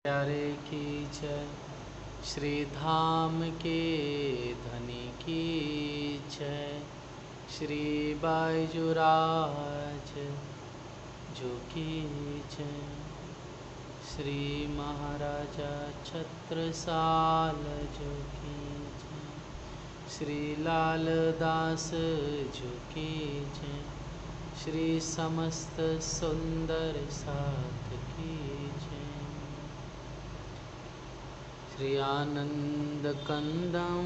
प्यारे की जय, श्री धाम के धनी की जय, श्री बायजुराज जो की जय, श्री महाराजा छत्रसाल जो की जय, श्री लाल दास जो की जय, श्री समस्त सुंदर साथ की जय। श्री आनंदकंदं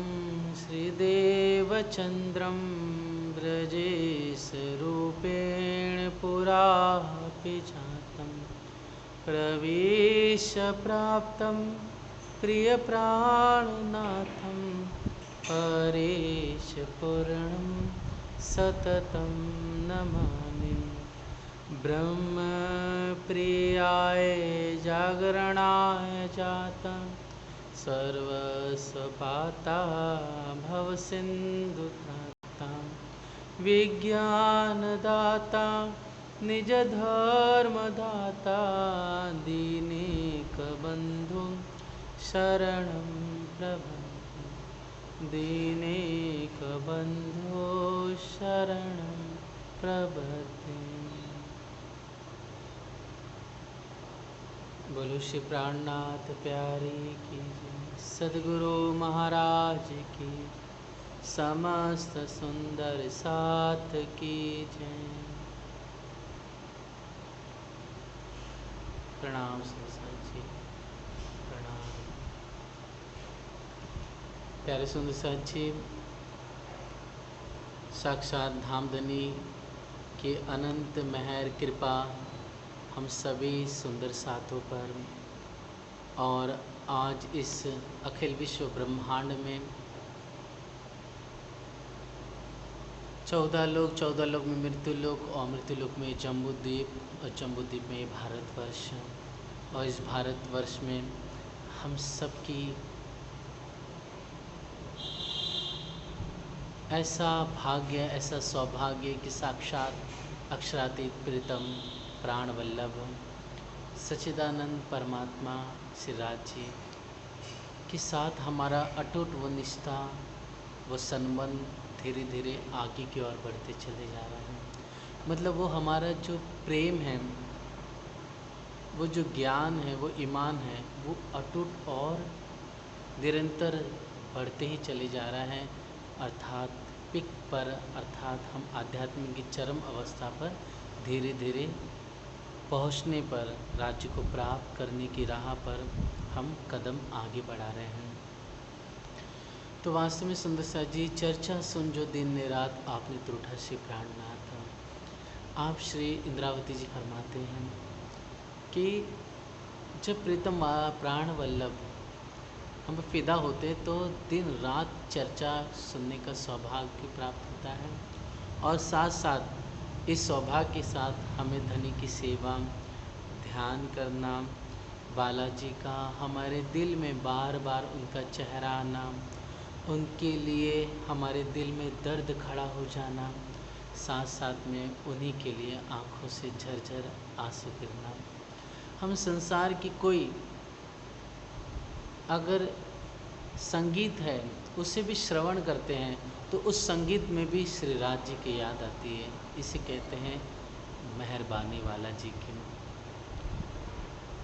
श्रीदेवचंद्रं ब्रजेशरूपेण पुरापि जातं प्रवेशप्राप्तं प्रियप्राणनाथं परेशपूर्णं सततं नमामि। ब्रह्मप्रियाय जागरणाय जातं सर्वस्वपाता भवसिन्धुत्राता विज्ञानदाता निजधर्मदाता दीनेकबन्धु शरणं प्रपद्ये, दीनेकबन्धो शरणं प्रपद्ये। बोलो श्री प्राणनाथ प्यारे की जय, सद्गुरु महाराज की, समस्त सुंदर साथ की जय। प्रणाम संसार जी, प्रणाम। प्यारे सुंदर साथ जी, साक्षात धामधनी के अनंत मेहर कृपा हम सभी सुंदर साथों पर और आज इस अखिल विश्व ब्रह्मांड में 14 लोक में मृत्यु लोक और मृत्यु लोक में जम्बूद्वीप और जम्बूद्वीप में भारतवर्ष, और इस भारतवर्ष में हम सब की ऐसा भाग्य, ऐसा सौभाग्य कि साक्षात अक्षरातीत प्रीतम प्राण वल्लभ सच्चिदानंद परमात्मा श्री राज जी के साथ हमारा अटूट वो निष्ठा, वो संबंध धीरे धीरे आगे की ओर बढ़ते चले जा रहे हैं। मतलब वो हमारा जो प्रेम है, वो जो ज्ञान है, वो ईमान है, वो अटूट और निरंतर बढ़ते ही चले जा रहा है। अर्थात पिक पर, अर्थात हम आध्यात्म की चरम अवस्था पर धीरे धीरे पहुंचने पर, राज्य को प्राप्त करने की राह पर हम कदम आगे बढ़ा रहे हैं। तो वास्तव में सुंदर सा जी, चर्चा सुन जो दिन ने रात आपने त्रुठा श्री प्राणनाथ। आप श्री इंद्रावती जी फरमाते हैं कि जब प्रीतम प्राण वल्लभ हम फिदा होते तो दिन रात चर्चा सुनने का सौभाग्य प्राप्त होता है, और साथ साथ इस सौभाग्य के साथ हमें धनी की सेवा, ध्यान करना, बालाजी का हमारे दिल में बार बार उनका चेहरा आना, उनके लिए हमारे दिल में दर्द खड़ा हो जाना, साथ साथ में उन्हीं के लिए आँखों से झरझर आंसू गिरना। हम संसार की कोई अगर संगीत है उसे भी श्रवण करते हैं तो उस संगीत में भी श्री राज जी की याद आती है। इसे कहते हैं मेहरबानी वाला जी की।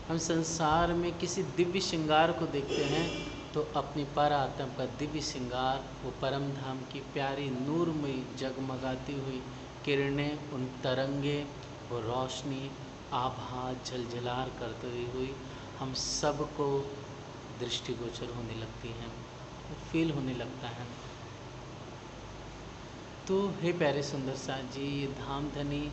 हम संसार में किसी दिव्य श्रृंगार को देखते हैं तो अपनी पर आत्मा का दिव्य श्रृंगार, वो परम धाम की प्यारी नूरमयी जगमगाती हुई किरणें, उन तरंगे, वो रोशनी आभा झलझलार करते हुई हम सबको दृष्टिगोचर होने लगती हैं, फील होने लगता है। तो हे प्यारे सुंदर सा जी, ये धामधनी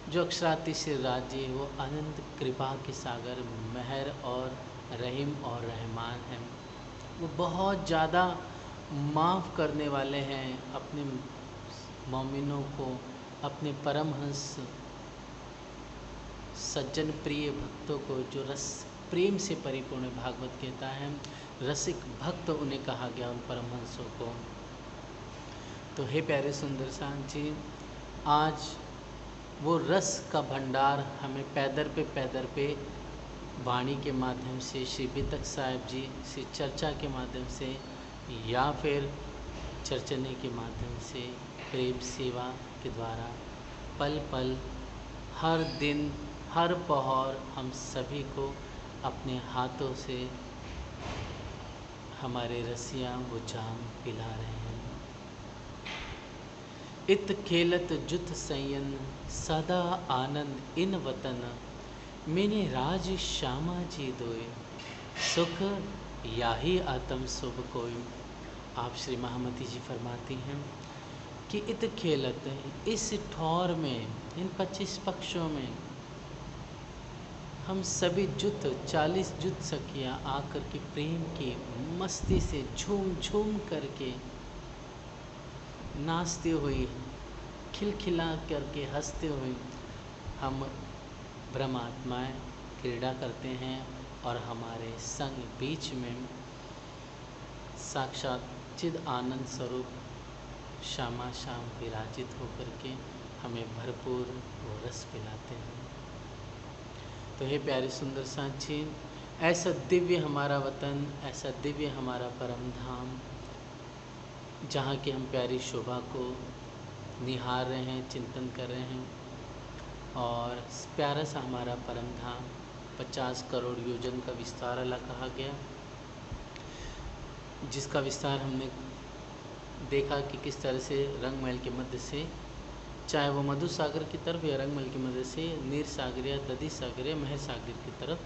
जो अक्षराती श्री राज जी, वो अनंत कृपा के सागर, मेहर और रहीम और रहमान हैं। वो बहुत ज़्यादा माफ़ करने वाले हैं अपने मोमिनों को, अपने परमहंस सज्जन प्रिय भक्तों को, जो रस प्रेम से परिपूर्ण भागवत कहता है, रसिक भक्त उन्हें कहा गया, उन परमहंसों को। तो हे प्यारे सुंदर सा जी, आज वो रस का भंडार हमें पैदर पे वाणी के माध्यम से, श्री बितक साहिब जी से चर्चा के माध्यम से, या फिर चर्चने के माध्यम से, प्रेम सेवा के द्वारा पल पल, हर दिन, हर पहर हम सभी को अपने हाथों से हमारे रसियाँ वो जाम पिला रहे हैं। इत खेलत जुत संयन सदा आनंद इन वतन, मैंने राज श्यामा जी दोए, सुख याही आत्म शुभ कोई। आप श्री महामती जी फरमाती हैं कि इत खेलत, इस ठौर में, इन 25 पक्षों में हम सभी जुत 40 जुत सखियाँ आकर के प्रेम की मस्ती से झूम झूम करके नाचते हुए, खिलखिला करके हंसते हुए हम ब्रह्मात्माएँ क्रीड़ा करते हैं और हमारे संग बीच में साक्षात चिद आनंद स्वरूप श्यामा श्याम विराजित होकर के हमें भरपूर वो रस पिलाते हैं। तो हे प्यारे सुंदर साथी, ऐसा दिव्य हमारा वतन, ऐसा दिव्य हमारा परम धाम, जहाँ की हम प्यारी शोभा को निहार रहे हैं, चिंतन कर रहे हैं। और प्यारा सा हमारा परम धाम 50 करोड़ योजन का विस्तार अल्लाह कहा गया, जिसका विस्तार हमने देखा कि किस तरह से रंग महल के मध्य से, चाहे वो मधु सागर की तरफ या रंग महल की मध्य से नीर सागर या दधी सागर या महर सागर की तरफ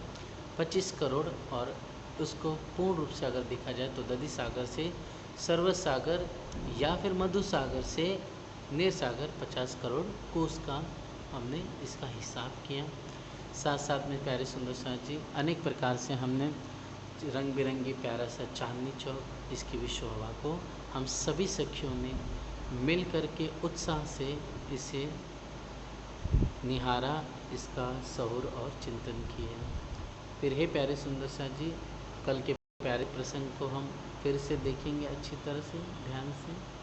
25 करोड़, और उसको पूर्ण रूप से अगर देखा जाए तो दधी सागर से सर्व सागर या फिर मधु सागर से नीर सागर 50 करोड़ कोस का हमने इसका हिसाब किया। साथ साथ में प्यारे सुंदर साथ जी अनेक प्रकार से हमने रंग बिरंगी प्यारा सा चांदनी चौक, इसकी भी शोभा को हम सभी सखियों ने मिल कर के उत्साह से इसे निहारा, इसका सहूर और चिंतन किया। फिर हे प्यारे सुंदर साथ जी, कल के प्यारे प्रसंग को हम फिर से देखेंगे अच्छी तरह से, ध्यान से।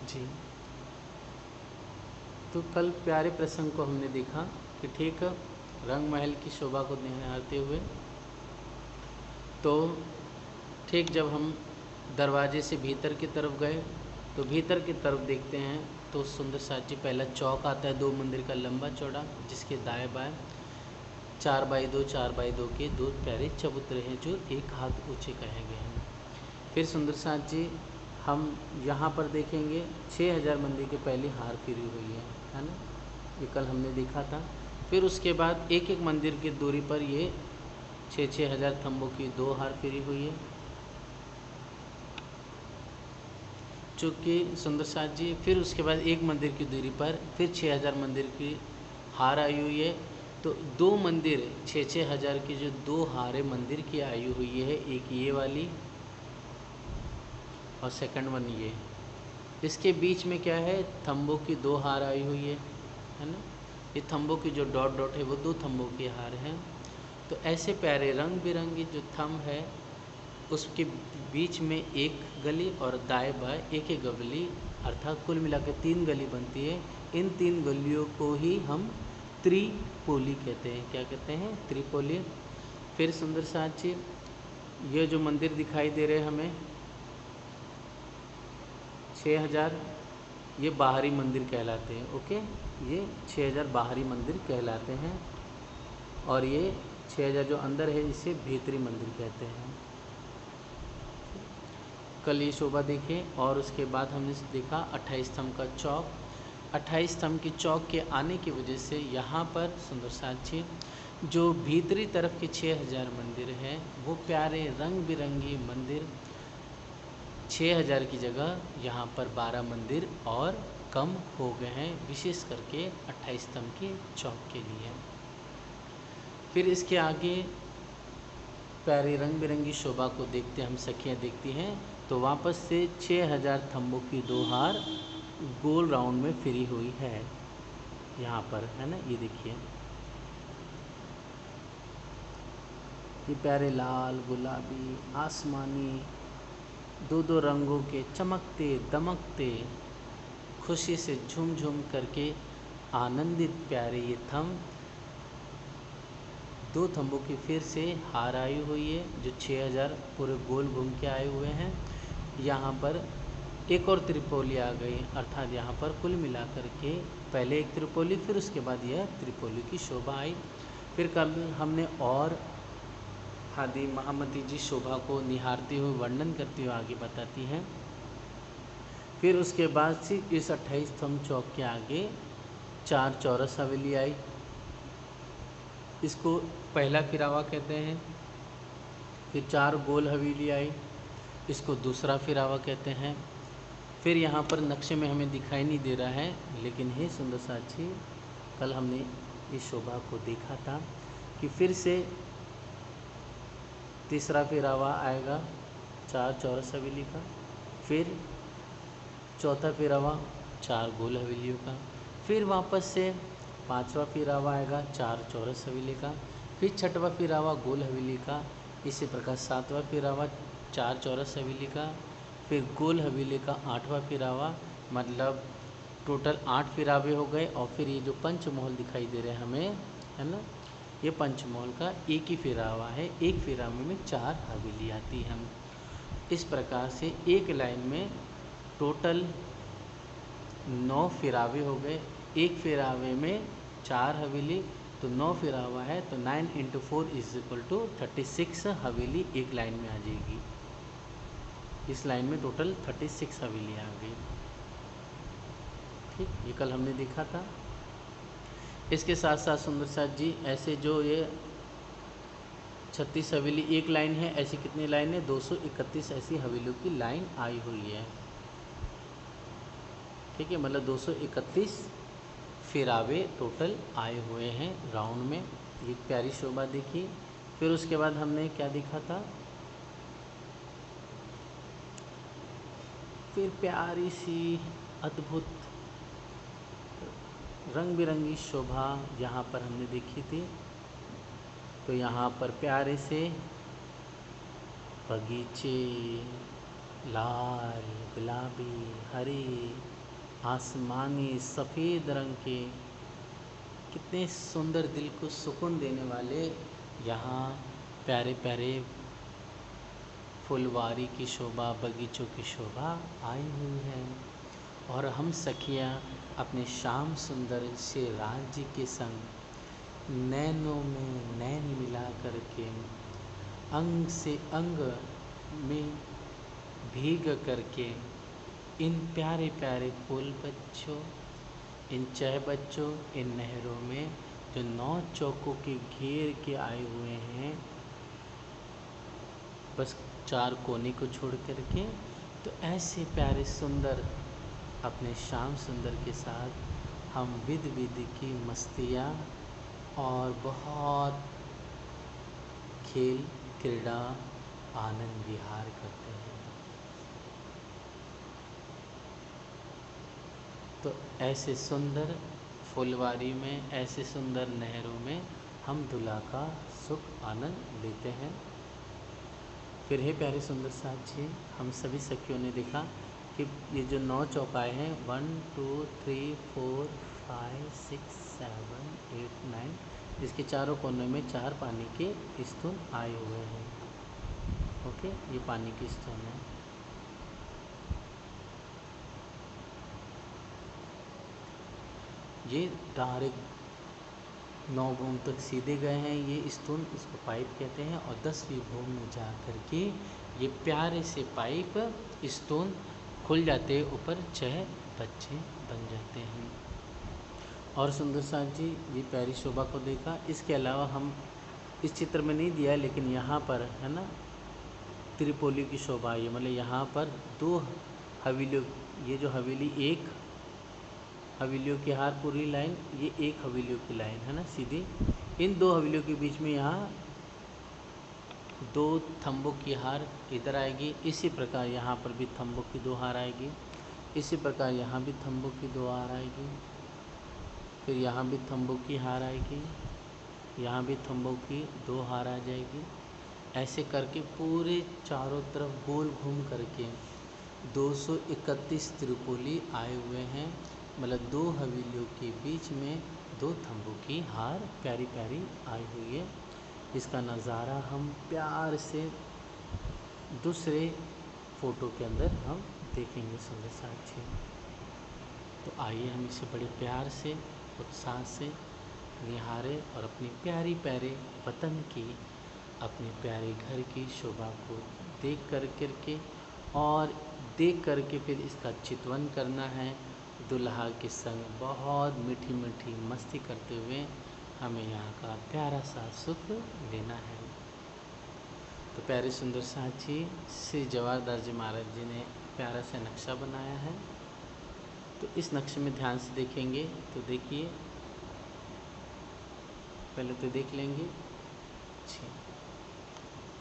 जी, तो कल प्यारे प्रसंग को हमने देखा कि ठीक रंग महल की शोभा को निहारते हुए, तो ठीक जब हम दरवाजे से भीतर की तरफ गए तो भीतर की तरफ देखते हैं तो सुंदर साथ जी पहला चौक आता है 2 मंदिर का लंबा चौड़ा, जिसके दाएं बाएं 4x2 4x2 के 2 प्यारे चबूतरे हैं जो 1 हाथ ऊंचे कहे गए हैं। फिर सुंदर साथ जी हम यहाँ पर देखेंगे 6000 मंदिर के पहले हार फिरी हुई है ना, ये कल हमने देखा था। फिर उसके बाद एक एक मंदिर की दूरी पर ये 6,000 थंबों की 2 हार फिरी हुई है, चूँकि सुंदर साथ जी। फिर उसके बाद एक मंदिर की दूरी पर फिर 6000 मंदिर की हार आई हुई है। तो 2 मंदिर 6,000 की जो 2 हारें मंदिर की आई हुई है, एक ये वाली और सेकंड वन ये। इसके बीच में क्या है, थंबों की 2 हार आई हुई है ना। ये थंबों की जो डॉट डॉट है वो 2 थंबों की हार हैं। तो ऐसे प्यारे रंग बिरंगी जो थंब है उसके बीच में एक गली और दाएं बाएं एक एक गली, अर्थात कुल मिलाकर 3 गली बनती है। इन 3 गलियों को ही हम त्रिपोली कहते हैं। क्या कहते हैं? त्रिपोली। फिर सुंदर साथ जी ये जो मंदिर दिखाई दे रहे हैं हमें 6000, ये बाहरी मंदिर कहलाते हैं। ओके, ये 6000 बाहरी मंदिर कहलाते हैं और ये 6000 जो अंदर है इसे भीतरी मंदिर कहते हैं। कल ये शोभा देखें और उसके बाद हमने देखा 28 स्तंभ का चौक। 28 स्तंभ की चौक के आने की वजह से यहाँ पर सुंदर साक्षी जो भीतरी तरफ के 6000 मंदिर हैं वो प्यारे रंग बिरंगी मंदिर 6000 की जगह यहाँ पर 12 मंदिर और कम हो गए हैं, विशेष करके 28 स्तंभ के चौक के लिए। फिर इसके आगे प्यारी रंग बिरंगी शोभा को देखते हम सखियाँ देखती हैं तो वापस से 6000 थंबों की 2 हार गोल राउंड में फिरी हुई है यहाँ पर, है ना। ये देखिए, ये प्यारे लाल, गुलाबी, आसमानी 2 रंगों के चमकते दमकते खुशी से झूम झूम करके आनंदित प्यारे ये थंब 2 थंबों की फिर से हार आई हुई है जो 6000 पूरे गोल घूम के आए हुए हैं। यहाँ पर एक और त्रिपोली आ गई, अर्थात यहाँ पर कुल मिलाकर के पहले एक त्रिपोली, फिर उसके बाद यह त्रिपोली की शोभा आई। फिर कल हमने और हादी महामती जी शोभा को निहारते हुए वर्णन करते हुए आगे बताती हैं। फिर उसके बाद से इस 28 स्तंभ चौक के आगे 4 चौरस हवेली आई, इसको पहला फिरावा कहते हैं। फिर 4 गोल हवेली आई, इसको दूसरा फिरावा कहते हैं। फिर यहाँ पर नक्शे में हमें दिखाई नहीं दे रहा है, लेकिन हे सुंदर साक्षी, कल हमने इस शोभा को देखा था कि फिर से तीसरा फिरावा आएगा 4 चौरस हवेली का, फिर चौथा फिरावा 4 गोल हवेलियों का, फिर वापस से 5वां फिरावा आएगा 4 चौरस हवेली का, फिर 6वां फिरावा गोल हवेली का, इसी प्रकार 7वां फिरावा 4 चौरस हवेली का, फिर गोल हवेली का 8वां फिरावा, मतलब टोटल 8 फिरावे हो गए। और फिर ये जो पंचमहल दिखाई दे रहे हैं हमें, है ना, ये पंचमहल का एक ही फिरावा है, एक फिरावे में 4 हवेली आती है। इस प्रकार से एक लाइन में टोटल 9 फिरावे हो गए, एक फिरावे में 4 हवेली, तो 9 फिरावा है, तो 9 × 4 = 36 हवेली एक लाइन में आ जाएगी। इस लाइन में टोटल 36 हवेली आ गई। ठीक, ये कल हमने देखा था। इसके साथ साथ सुंदर साथ जी, ऐसे जो ये 36 हवेली एक लाइन है, ऐसी कितनी लाइन है? 231 ऐसी हवेलियों की लाइन आई हुई है। ठीक है, मतलब 231 फिरावे टोटल आए हुए हैं राउंड में। ये प्यारी शोभा देखी। फिर उसके बाद हमने क्या देखा था? फिर प्यारी सी अद्भुत रंग बिरंगी शोभा यहाँ पर हमने देखी थी। तो यहाँ पर प्यारे से बगीचे, लाल, गुलाबी, हरे, आसमानी, सफ़ेद रंग के कितने सुंदर, दिल को सुकून देने वाले यहाँ प्यारे प्यारे फुलवारी की शोभा, बगीचों की शोभा आई हुई है। और हम सखियाँ अपने श्याम सुंदर से राज्य के संग नैनों में नैन मिला करके, अंग से अंग में भीग करके इन प्यारे प्यारे फूल बच्चों, इन चह बच्चों, इन नहरों में जो 9 चौकों के घेर के आए हुए हैं, बस 4 कोने को छोड़ करके, तो ऐसे प्यारे सुंदर अपने श्याम सुंदर के साथ हम विध विधि की मस्तियाँ और बहुत खेल क्रीड़ा आनंद विहार करते हैं। तो ऐसे सुंदर फुलवारी में, ऐसे सुंदर नहरों में हम दूल्हा का सुख आनंद लेते हैं। फिर है प्यारे सुंदर साथ जी, हम सभी सखियों ने देखा कि ये जो 9 चौकाए हैं, 1 2 3 4 5 6 7 8 9, इसके चारों कोनों में 4 पानी के स्तून आए हुए हैं। ओके, ये पानी के स्तून है। ये डायरेक्ट 9 भूम तक सीधे गए हैं ये स्तून, इसको पाइप कहते हैं। और 10वीं भूम में जा कर के ये प्यारे से पाइप स्तून खुल जाते हैं, ऊपर 6 बच्चे बन जाते हैं। और सुंदर साथ जी, ये प्यारी शोभा को देखा। इसके अलावा हम इस चित्र में नहीं दिया, लेकिन यहाँ पर है ना त्रिपोली की शोभा आई है। मतलब यहाँ पर दो हवेलियों, ये जो हवेली, एक हवेलियों की हार पूरी लाइन, ये एक हवेलियों की लाइन है ना सीधी, इन दो हवेलियों के बीच में यहाँ दो थंबों की हार इधर आएगी। इसी प्रकार यहाँ पर भी थंबों की दो हार आएगी। इसी प्रकार यहाँ भी थंबों की दो हार आएगी। फिर यहाँ भी थंबों की हार आएगी, यहाँ भी थंबों की दो हार आ जाएगी। ऐसे करके पूरे चारों तरफ गोल घूम करके 231 त्रिपोली आए हुए हैं। मतलब दो हवेलियों के बीच में दो थंबों की हार प्यारी प्यारी आई हुई है। इसका नज़ारा हम प्यार से दूसरे फ़ोटो के अंदर हम देखेंगे सुंदर साक्षी। तो आइए हम इसे बड़े प्यार से, उत्साह से निहारें और अपनी प्यारी प्यारे वतन की, अपने प्यारे घर की शोभा को देख करके और देख करके फिर इसका चितवन करना है। दुल्हा के संग बहुत मीठी मीठी मस्ती करते हुए हमें यहाँ का प्यारा सा सुख लेना है। तो प्यारे सुंदर साथी, श्री जवाहरदास जी महाराज जी ने प्यारा सा नक्शा बनाया है। तो इस नक्शे में ध्यान से देखेंगे तो देखिए, पहले तो देख लेंगे। अच्छा,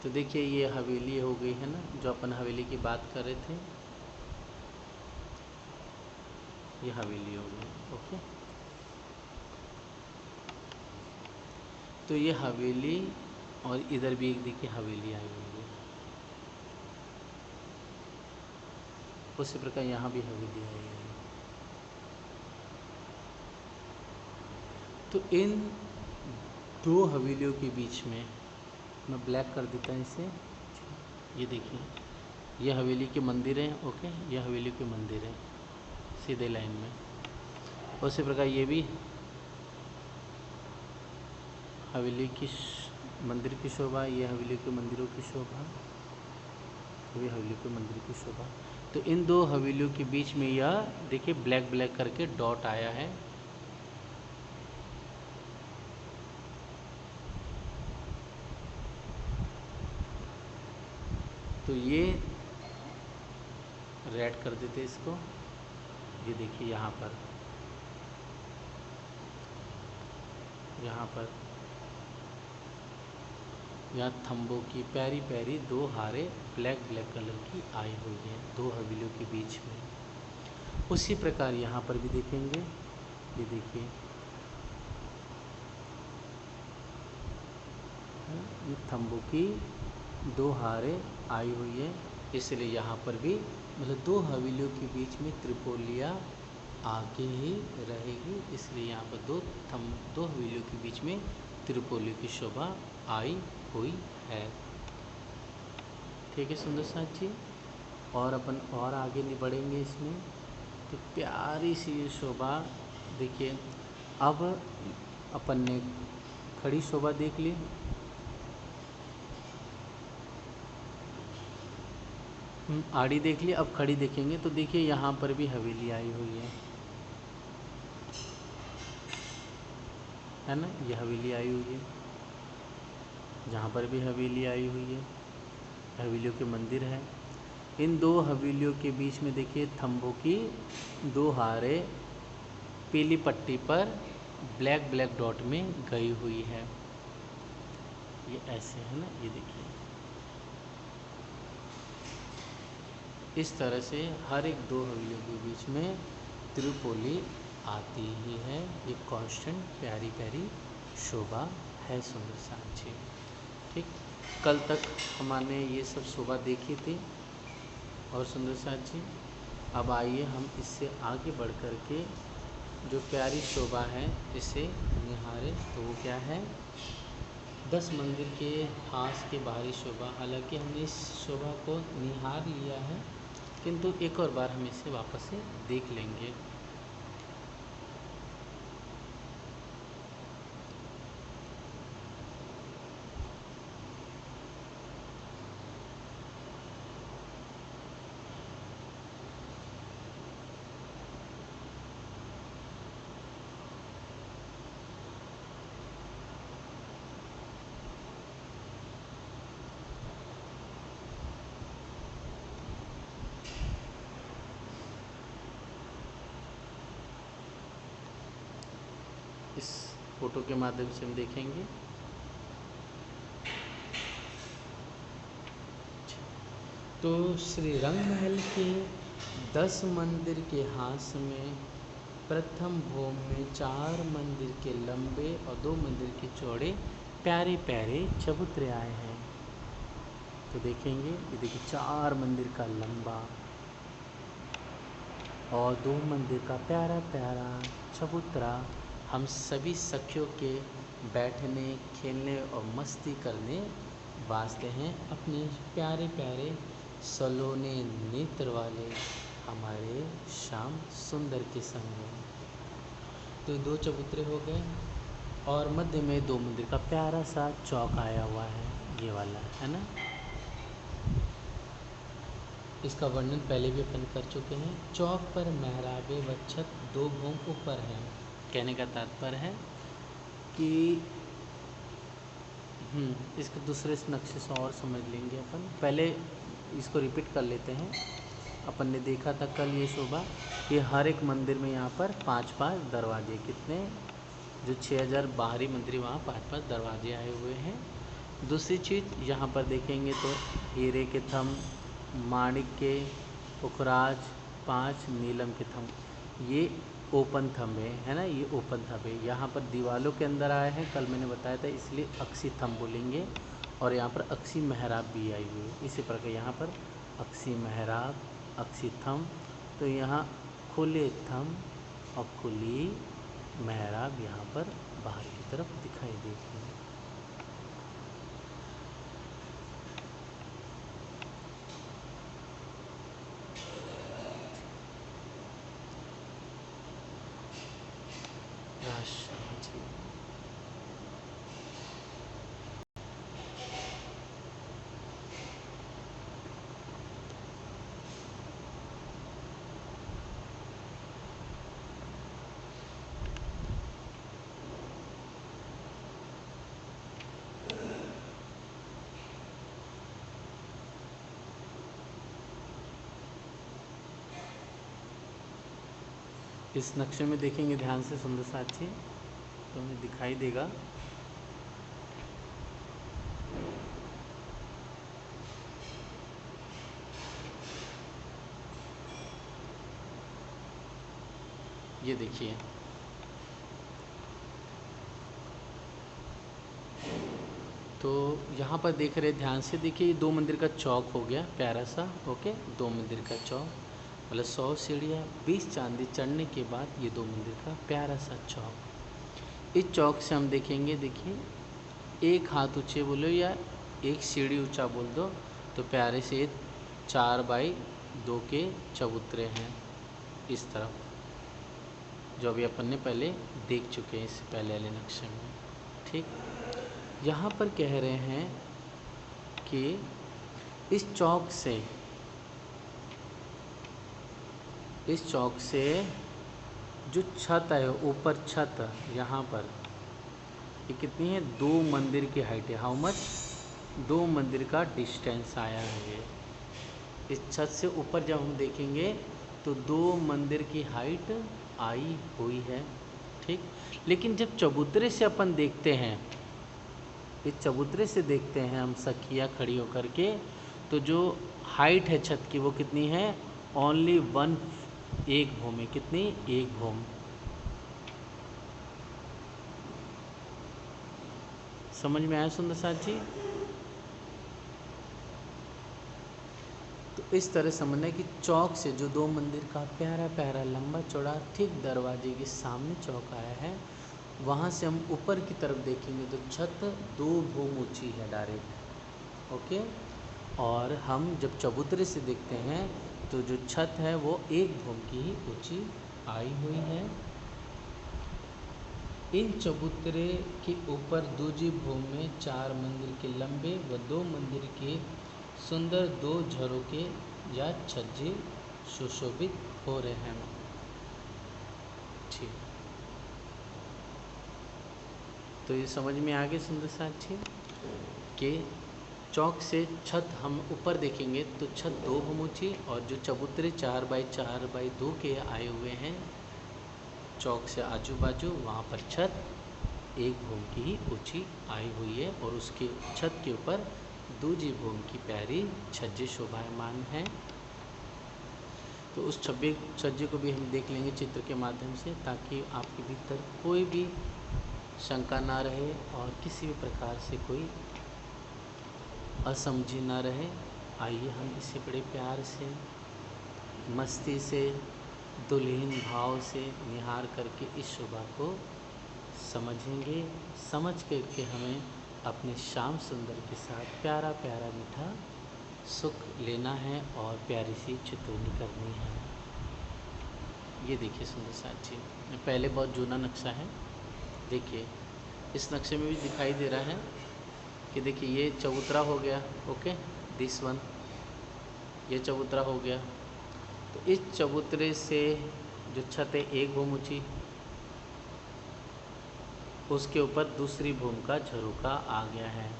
तो देखिए ये हवेली हो गई है ना, जो अपन हवेली की बात कर रहे थे, ये हवेली हो गई। ओके, तो ये हवेली और इधर भी एक देखिए हवेली आई हुई है। उसी प्रकार यहाँ भी हवेली आई हुई है। तो इन दो हवेलियों के बीच में, मैं ब्लैक कर देता हूँ इसे, ये देखिए ये हवेली के मंदिर हैं। ओके, ये हवेली के मंदिर हैं सीधे लाइन में। उसी प्रकार ये भी हवेली की मंदिर की शोभा, ये हवेली के मंदिरों की शोभा, ये हवेली के मंदिर की शोभा। तो इन दो हवेलियों के बीच में यह देखिए ब्लैक ब्लैक करके डॉट आया है। तो ये रेड कर देते इसको। ये देखिए यहाँ पर, यहाँ थंबों की प्यारी प्यारी दो हारें ब्लैक ब्लैक कलर की आई हुई हैं दो हवेलियों के बीच में। उसी प्रकार यहाँ पर भी देखेंगे, ये देखिए ये थंबों की दो हारें आई हुई है। इसलिए यहाँ पर भी मतलब दो हवेलियों के बीच में त्रिपोलिया आगे ही रहेगी। इसलिए यहाँ पर दो हवेलियों के बीच में त्रिपोली की शोभा आई हुई है। ठीक है सुंदर साथ जी, और अपन और आगे नहीं बढ़ेंगे इसमें। तो प्यारी सी ये शोभा देखिए। अब अपन ने खड़ी शोभा देख ली, आड़ी देख ली, अब खड़ी देखेंगे। तो देखिए यहाँ पर भी हवेली आई हुई है ना, ये हवेली आई हुई है, जहाँ पर भी हवेली आई हुई है, हवेलियों के मंदिर है। इन दो हवेलियों के बीच में देखिए थंबों की दो हारें पीली पट्टी पर ब्लैक ब्लैक डॉट में गई हुई है। ये ऐसे है ना, ये देखिए इस तरह से हर एक दो हवेलियों के बीच में त्रिपोली आती ही है। ये कांस्टेंट प्यारी प्यारी शोभा है सुंदर साक्षी। ठीक, कल तक हमने ये सब शोभा देखी थी और सुंदर साक्षी, अब आइए हम इससे आगे बढ़ कर के जो प्यारी शोभा है इसे निहारें। तो वो क्या है, 10 मंदिर के हास के बाहरी शोभा। हालांकि हमने इस शोभा को निहार लिया है, किंतु एक और बार हम इसे वापस से देख लेंगे। इस फोटो के माध्यम से हम देखेंगे। तो श्री रंगमहल के 10 मंदिर के हाथ में प्रथम भोम में 4 मंदिर के लंबे और 2 मंदिर के चौड़े प्यारे प्यारे चबूतरे आए हैं। तो देखेंगे, ये देखिए 4 मंदिर का लंबा और 2 मंदिर का प्यारा प्यारा चबूतरा हम सभी सखियों के बैठने, खेलने और मस्ती करने वास्ते हैं, अपने प्यारे प्यारे सलोने नेत्र वाले हमारे श्याम सुंदर के संग। तो 2 चबूतरे हो गए और मध्य में 2 मंदिर का प्यारा सा चौक आया हुआ है, ये वाला है ना। इसका वर्णन पहले भी अपन कर चुके हैं। चौक पर मेहराबे व छत 2 भोम ऊपर है। कहने का तात्पर्य है कि इसके दूसरे नक्शे से और समझ लेंगे अपन। पहले इसको रिपीट कर लेते हैं। अपन ने देखा था कल ये सुबह कि हर एक मंदिर में यहाँ पर 5-5 दरवाजे, कितने जो 6000 बाहरी मंदिर, वहाँ 5-5 दरवाजे आए हुए हैं। दूसरी चीज़ यहाँ पर देखेंगे तो हीरे के थंब, माणिक के, पुखराज, 5 नीलम के थंब, ये ओपन थंब है ना, ये ओपन थंब है। यहाँ पर दीवालों के अंदर आए हैं, कल मैंने बताया था, इसलिए अक्सी थंब बोलेंगे। और यहाँ पर अक्सी मेहराब भी आई हुई है। इसी प्रकार यहाँ पर अक्सी मेहराब, अक्सी थंब, तो यहाँ खुले थंब और खुली मेहराब यहाँ पर बाहर की तरफ दिखाई देती है। इस नक्शे में देखेंगे ध्यान से सुंदर साथी, तो हमें दिखाई देगा ये देखिए, तो यहाँ पर देख रहे ध्यान से देखिए, ये 2 मंदिर का चौक हो गया प्यारा सा। ओके, 2 मंदिर का चौक, मतलब 100 सीढ़ियाँ 20 चांदी चढ़ने के बाद ये 2 मंदिर का प्यारा सा चौक। इस चौक से हम देखेंगे, देखिए 1 हाथ ऊँचे बोलो या 1 सीढ़ी ऊंचा बोल दो, तो प्यारे से 4x2 के चबूतरे हैं इस तरफ, जो अभी अपन ने पहले देख चुके हैं इससे पहले वाले नक्शे में। ठीक, यहाँ पर कह रहे हैं कि इस चौक से जो छत है, ऊपर छत यहाँ पर ये कितनी है, 2 मंदिर की हाइट है। हाउ मच, 2 मंदिर का डिस्टेंस आया है ये। इस छत से ऊपर जब हम देखेंगे तो 2 मंदिर की हाइट आई हुई है। ठीक, लेकिन जब चबूतरे से अपन देखते हैं, इस चबूतरे से देखते हैं हम सखियाँ खड़ी होकर के, तो जो हाइट है छत की वो कितनी है, ओनली 1 भूम है। कितनी, 1 भूम। समझ में आया सुंदर साथ जी? तो इस तरह समझना है कि चौक से जो 2 मंदिर का प्यारा प्यारा लंबा चौड़ा ठीक दरवाजे के सामने चौक आया है, वहाँ से हम ऊपर की तरफ देखेंगे तो छत 2 भूम ऊंची है डायरेक्ट। ओके, और हम जब चबूतरे से देखते हैं तो जो छत है वो 1 भूम की ही ऊंची आई हुई है। इन चबूतरे के ऊपर दूजी भूम में 4 मंदिर के लंबे व 2 मंदिर के सुंदर 2 झरोके या छज्जे सुशोभित हो रहे हैं। ठीक, तो ये समझ में आ गए सुंदर साथी कि चौक से छत हम ऊपर देखेंगे तो छत 2 भूम ऊंची, और जो चबूतरे 4x4x2 के आए हुए हैं चौक से आजू बाजू वहाँ पर छत 1 भूम की ही ऊंची आई हुई है और उसके छत के ऊपर दूजी भूम की प्यारी छज्जे शोभायमान हैं। तो उस छज्जे को भी हम देख लेंगे चित्र के माध्यम से, ताकि आपके भीतर कोई भी शंका ना रहे और किसी भी प्रकार से कोई असमझी ना रहे। आइए हम इसे बड़े प्यार से, मस्ती से, दुल्हीन भाव से निहार करके इस शोभा को समझेंगे। समझ करके हमें अपने श्याम सुंदर के साथ प्यारा प्यारा मीठा सुख लेना है और प्यारी सी चितौनी करनी है। ये देखिए सुंदर साथ जी, पहले बहुत जूना नक्शा है। देखिए इस नक्शे में भी दिखाई दे रहा है कि देखिए ये चबूतरा हो गया, ओके, दिस वन, ये चबूतरा हो गया। तो इस चबूतरे से जो छत है 1 भूम ऊँची, उसके ऊपर दूसरी भूम का झरोका आ गया है।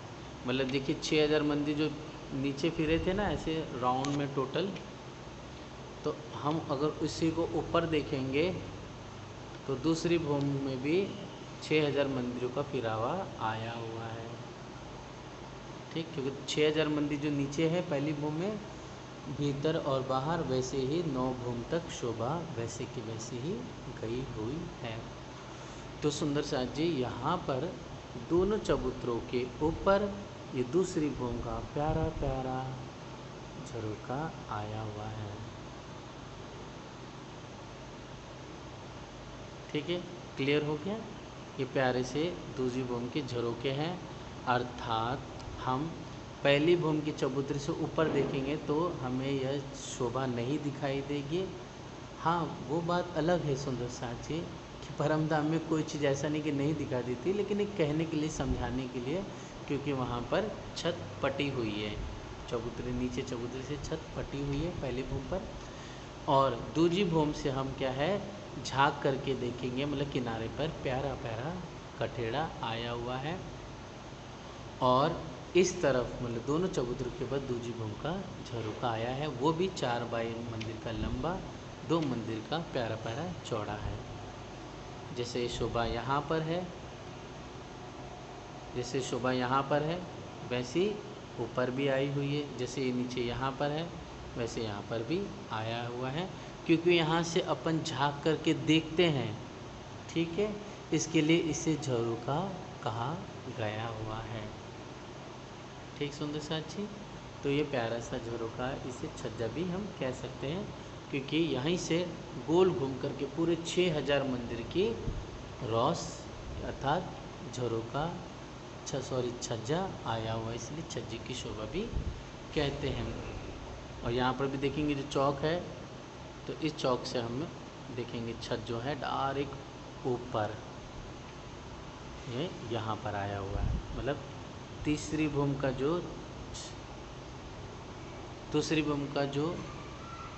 मतलब देखिए 6000 मंदिर जो नीचे फिरे थे ना ऐसे राउंड में टोटल, तो हम अगर उसी को ऊपर देखेंगे तो दूसरी भूम में भी 6000 मंदिरों का फिरावा आया हुआ है। ठीक, क्योंकि 6000 मंदिर जो नीचे है पहली भूम में, भीतर और बाहर वैसे ही 9 भूम तक शोभा वैसे की वैसी ही गई हुई है। तो सुंदर साथ जी यहाँ पर दोनों चबूतरों के ऊपर ये दूसरी भूम का प्यारा प्यारा झरोका आया हुआ है। ठीक है, क्लियर हो गया। ये प्यारे से दूसरी भूम के झरोके हैं, अर्थात हम पहली भूम की चबूतरे से ऊपर देखेंगे तो हमें यह शोभा नहीं दिखाई देगी। हाँ, वो बात अलग है सुंदर साथ जी कि परमधाम में कोई चीज़ ऐसा नहीं कि नहीं दिखा देती, लेकिन एक कहने के लिए, समझाने के लिए, क्योंकि वहाँ पर छत पटी हुई है, चबूतरे नीचे चबूतरे से छत पटी हुई है पहली भूम पर। और दूसरी भूम से हम क्या है झाँक करके देखेंगे, मतलब किनारे पर प्यारा प्यारा कठेड़ा आया हुआ है। और इस तरफ मतलब दोनों चबूतरों के बाद दूसरी भूम का झरोका आया है, वो भी 4 बाई मंदिर का लंबा, 2 मंदिर का प्यारा प्यारा चौड़ा है। जैसे शोभा यहाँ पर है, जैसे शोभा यहाँ पर है वैसी ऊपर भी आई हुई है। जैसे ये नीचे यहाँ पर है वैसे यहाँ पर भी आया हुआ है, क्योंकि यहाँ से अपन झाँक करके देखते हैं। ठीक है, इसके लिए इसे झरोका कहा गया हुआ है। ठीक सुंदर साथ जी, तो ये प्यारा सा झरोका, इसे छज्जा भी हम कह सकते हैं, क्योंकि यहीं से गोल घूम करके पूरे 6000 मंदिर की रौस अर्थात झरोका छज्जा आया हुआ, इसलिए छज्जे की शोभा भी कहते हैं। और यहाँ पर भी देखेंगे जो चौक है, तो इस चौक से हम देखेंगे छत जो है डायरेक्ट ऊपर ये यहाँ पर आया हुआ है। मतलब दूसरी भूम का जो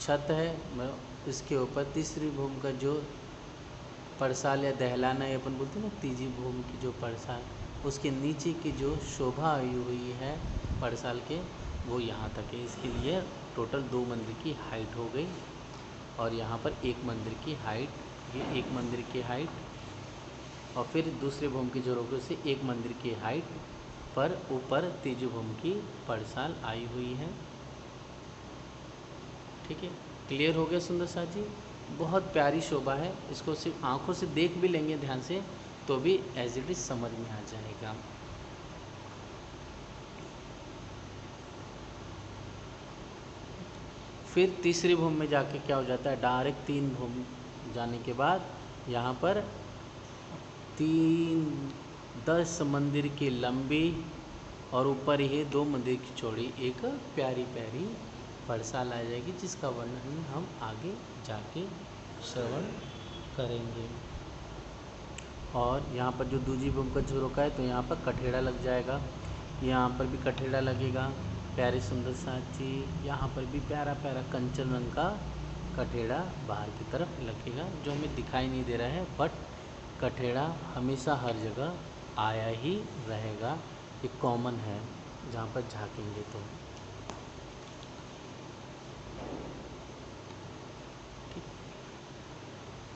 छत है, मतलब इसके ऊपर तीसरी भूम का जो परसाल या दहलाना ये अपन बोलते हैं ना, तीसरी भूम की जो परसाल, उसके नीचे की जो शोभा आई हुई है परसाल के, वो यहाँ तक है। इसके लिए टोटल 2 मंदिर की हाइट हो गई। और यहाँ पर 1 मंदिर की हाइट, ये 1 मंदिर की हाइट, और फिर दूसरे भूम की झरोखे से 1 मंदिर की हाइट पर ऊपर तीसरी भूम की परसाल आई हुई है। ठीक है, क्लियर हो गया सुंदर साथ जी। बहुत प्यारी शोभा है, इसको सिर्फ आंखों से देख भी लेंगे ध्यान से तो भी एज इट इज समझ में आ जाएगा। फिर तीसरी भूम में जाके क्या हो जाता है, डायरेक्ट 3 भूम जाने के बाद यहाँ पर 10 मंदिर की लंबी और ऊपर ही 2 मंदिर की चौड़ी एक प्यारी प्यारी परसाल आ जाएगी, जिसका वर्णन हम आगे जाके श्रवण करेंगे। और यहाँ पर जो दूसरी भूम का झरोका है तो यहाँ पर कठेड़ा लग जाएगा, यहाँ पर भी कठेड़ा लगेगा प्यारे सुंदर साथ जी। यहाँ पर भी प्यारा प्यारा कंचन रंग का कठेड़ा बाहर की तरफ लगेगा, जो हमें दिखाई नहीं दे रहा है, बट कठेड़ा हमेशा हर जगह आया ही रहेगा, ये कॉमन है जहाँ पर झाँकेंगे तो।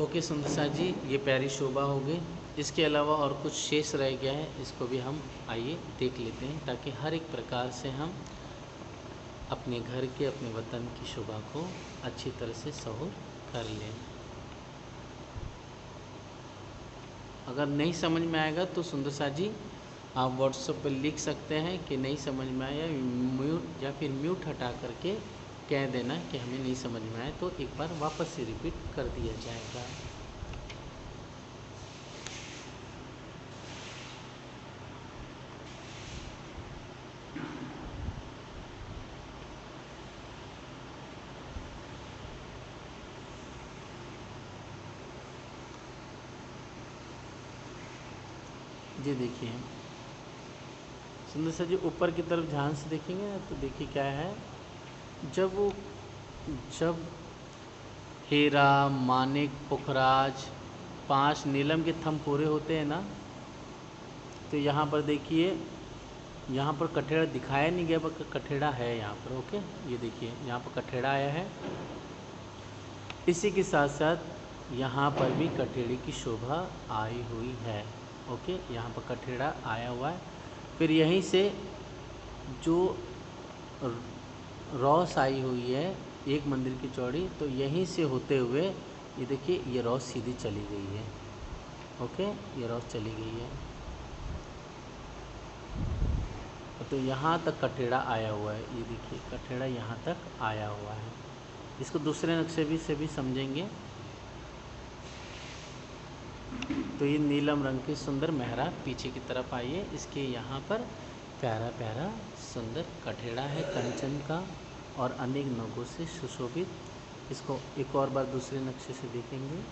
ओके सुंदर जी, ये प्यारी शोभा हो गई। इसके अलावा और कुछ शेष रह गया है, इसको भी हम आइए देख लेते हैं, ताकि हर एक प्रकार से हम अपने घर के, अपने वतन की शोभा को अच्छी तरह से सहूर कर लें। अगर नहीं समझ में आएगा तो सुंदर जी आप व्हाट्सएप पर लिख सकते हैं कि नहीं समझ में आया, म्यूट या फिर म्यूट हटा करके कह देना कि हमें नहीं समझ में आया, तो एक बार वापस से रिपीट कर दिया जाएगा। जी देखिए सुंदर जी, ऊपर की तरफ ध्यान से देखेंगे ना तो देखिए क्या है, जब हीरा, मानिक, पुखराज, 5 नीलम के थंब पूरे होते हैं ना, तो यहाँ पर देखिए, यहाँ पर कठेड़ा दिखाया नहीं गया, पर कठेड़ा है यहाँ पर। ओके, ये देखिए यहाँ पर कठेड़ा आया है। इसी के साथ साथ यहाँ पर भी कठेड़े की शोभा आई हुई है। ओके, यहाँ पर कठेड़ा आया हुआ है। फिर यहीं से जो रॉस आई हुई है एक मंदिर की चौड़ी, तो यहीं से होते हुए ये देखिए ये रॉस सीधी चली गई है। ओके, ये रॉस चली गई है, तो यहाँ तक कठेड़ा आया हुआ है। ये देखिए कठेड़ा यहाँ तक आया हुआ है। इसको दूसरे नक्शे से भी समझेंगे तो ये नीलम रंग की सुंदर मेहराब पीछे की तरफ आई है। इसके यहाँ पर प्यारा प्यारा सुंदर कठेड़ा है कंचन का और अनेक नगों से सुशोभित। इसको एक और बार दूसरे नक्शे से देखेंगे।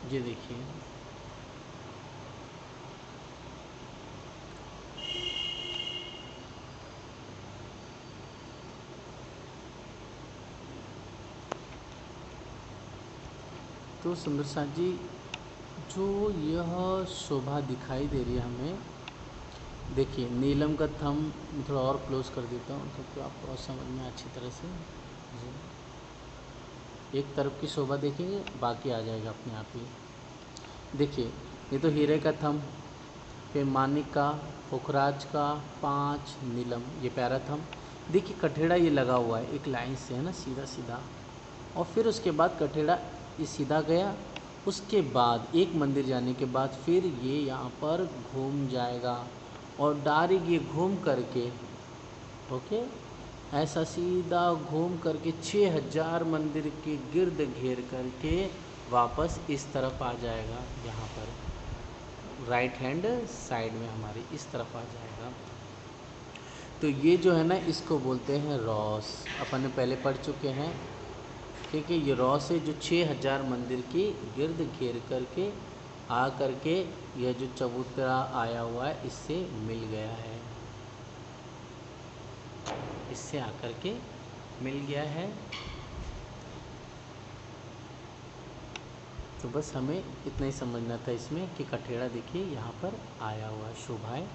ये देखिए तो सुंदर सा जी, जो यह शोभा दिखाई दे रही है हमें, देखिए नीलम का थंब थोड़ा और क्लोज कर देता हूँ तो आपको और समझ में अच्छी तरह से। एक तरफ की शोभा देखेंगे, बाकी आ जाएगा अपने आप ही। देखिए ये तो हीरे का थंब, फिर मानिक का, पुखराज का, 5 नीलम, ये प्यारा थंब। देखिए कठेड़ा ये लगा हुआ है एक लाइन से, है ना, सीधा सीधा। और फिर उसके बाद कठेड़ा ये सीधा गया। उसके बाद एक मंदिर जाने के बाद फिर ये यहाँ पर घूम जाएगा और डायरेक्ट ये घूम करके, ओके, ऐसा सीधा घूम करके 6000 मंदिर के गिर्द घेर करके वापस इस तरफ आ जाएगा। यहाँ पर राइट हैंड साइड में हमारी इस तरफ आ जाएगा। तो ये जो है ना, इसको बोलते हैं रॉस। अपन ने पहले पढ़ चुके हैं, ठीक है। ये रॉस है जो 6000 मंदिर की गिर्द घेर करके आ करके यह जो चबूतरा आया हुआ है इससे मिल गया है, इससे आकर के मिल गया है। तो बस हमें इतना ही समझना था इसमें कि कठेड़ा देखिए यहाँ पर आया हुआ है, शोभाएं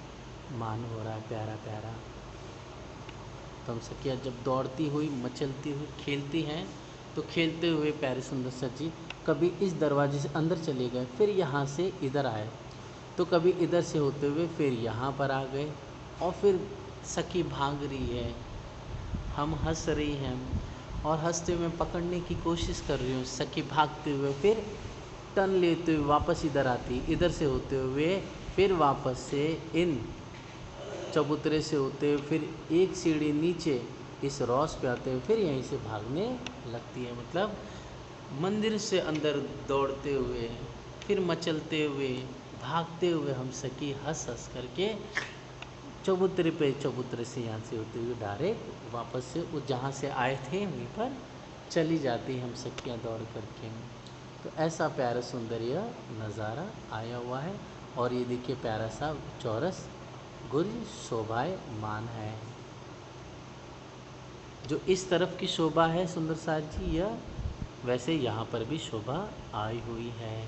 मान हो रहा है प्यारा प्यारा। तो हम सखिया जब दौड़ती हुई, मचलती हुई, खेलती हैं, तो खेलते हुए प्यारे सुंदर सा जी कभी इस दरवाजे से अंदर चले गए, फिर यहाँ से इधर आए, तो कभी इधर से होते हुए फिर यहाँ पर आ गए, और फिर सखी भाग रही है, हम हंस रही हैं, और हंसते हुए पकड़ने की कोशिश कर रही हूँ। सखी भागते हुए फिर टर्न लेते हुए वापस इधर आती, इधर से होते हुए फिर वापस से इन चबूतरे से होते हुए फिर एक सीढ़ी नीचे इस रॉस पे आते हुए फिर यहीं से भागने लगती है। मतलब मंदिर से अंदर दौड़ते हुए, फिर मचलते हुए, भागते हुए हम सखी हंस हंस करके चबूतरे पे, चबूतरे से यहाँ से होते हुए डायरेक्ट वापस से वो जहाँ से आए थे वहीं पर चली जाती हम सखियाँ दौड़ करके। तो ऐसा प्यारा सुंदर यह नज़ारा आया हुआ है। और ये देखिए प्यारा सा चौरस गुर्ज शोभायमान है। जो इस तरफ की शोभा है सुंदर साथ जी, यह वैसे यहाँ पर भी शोभा आई हुई है।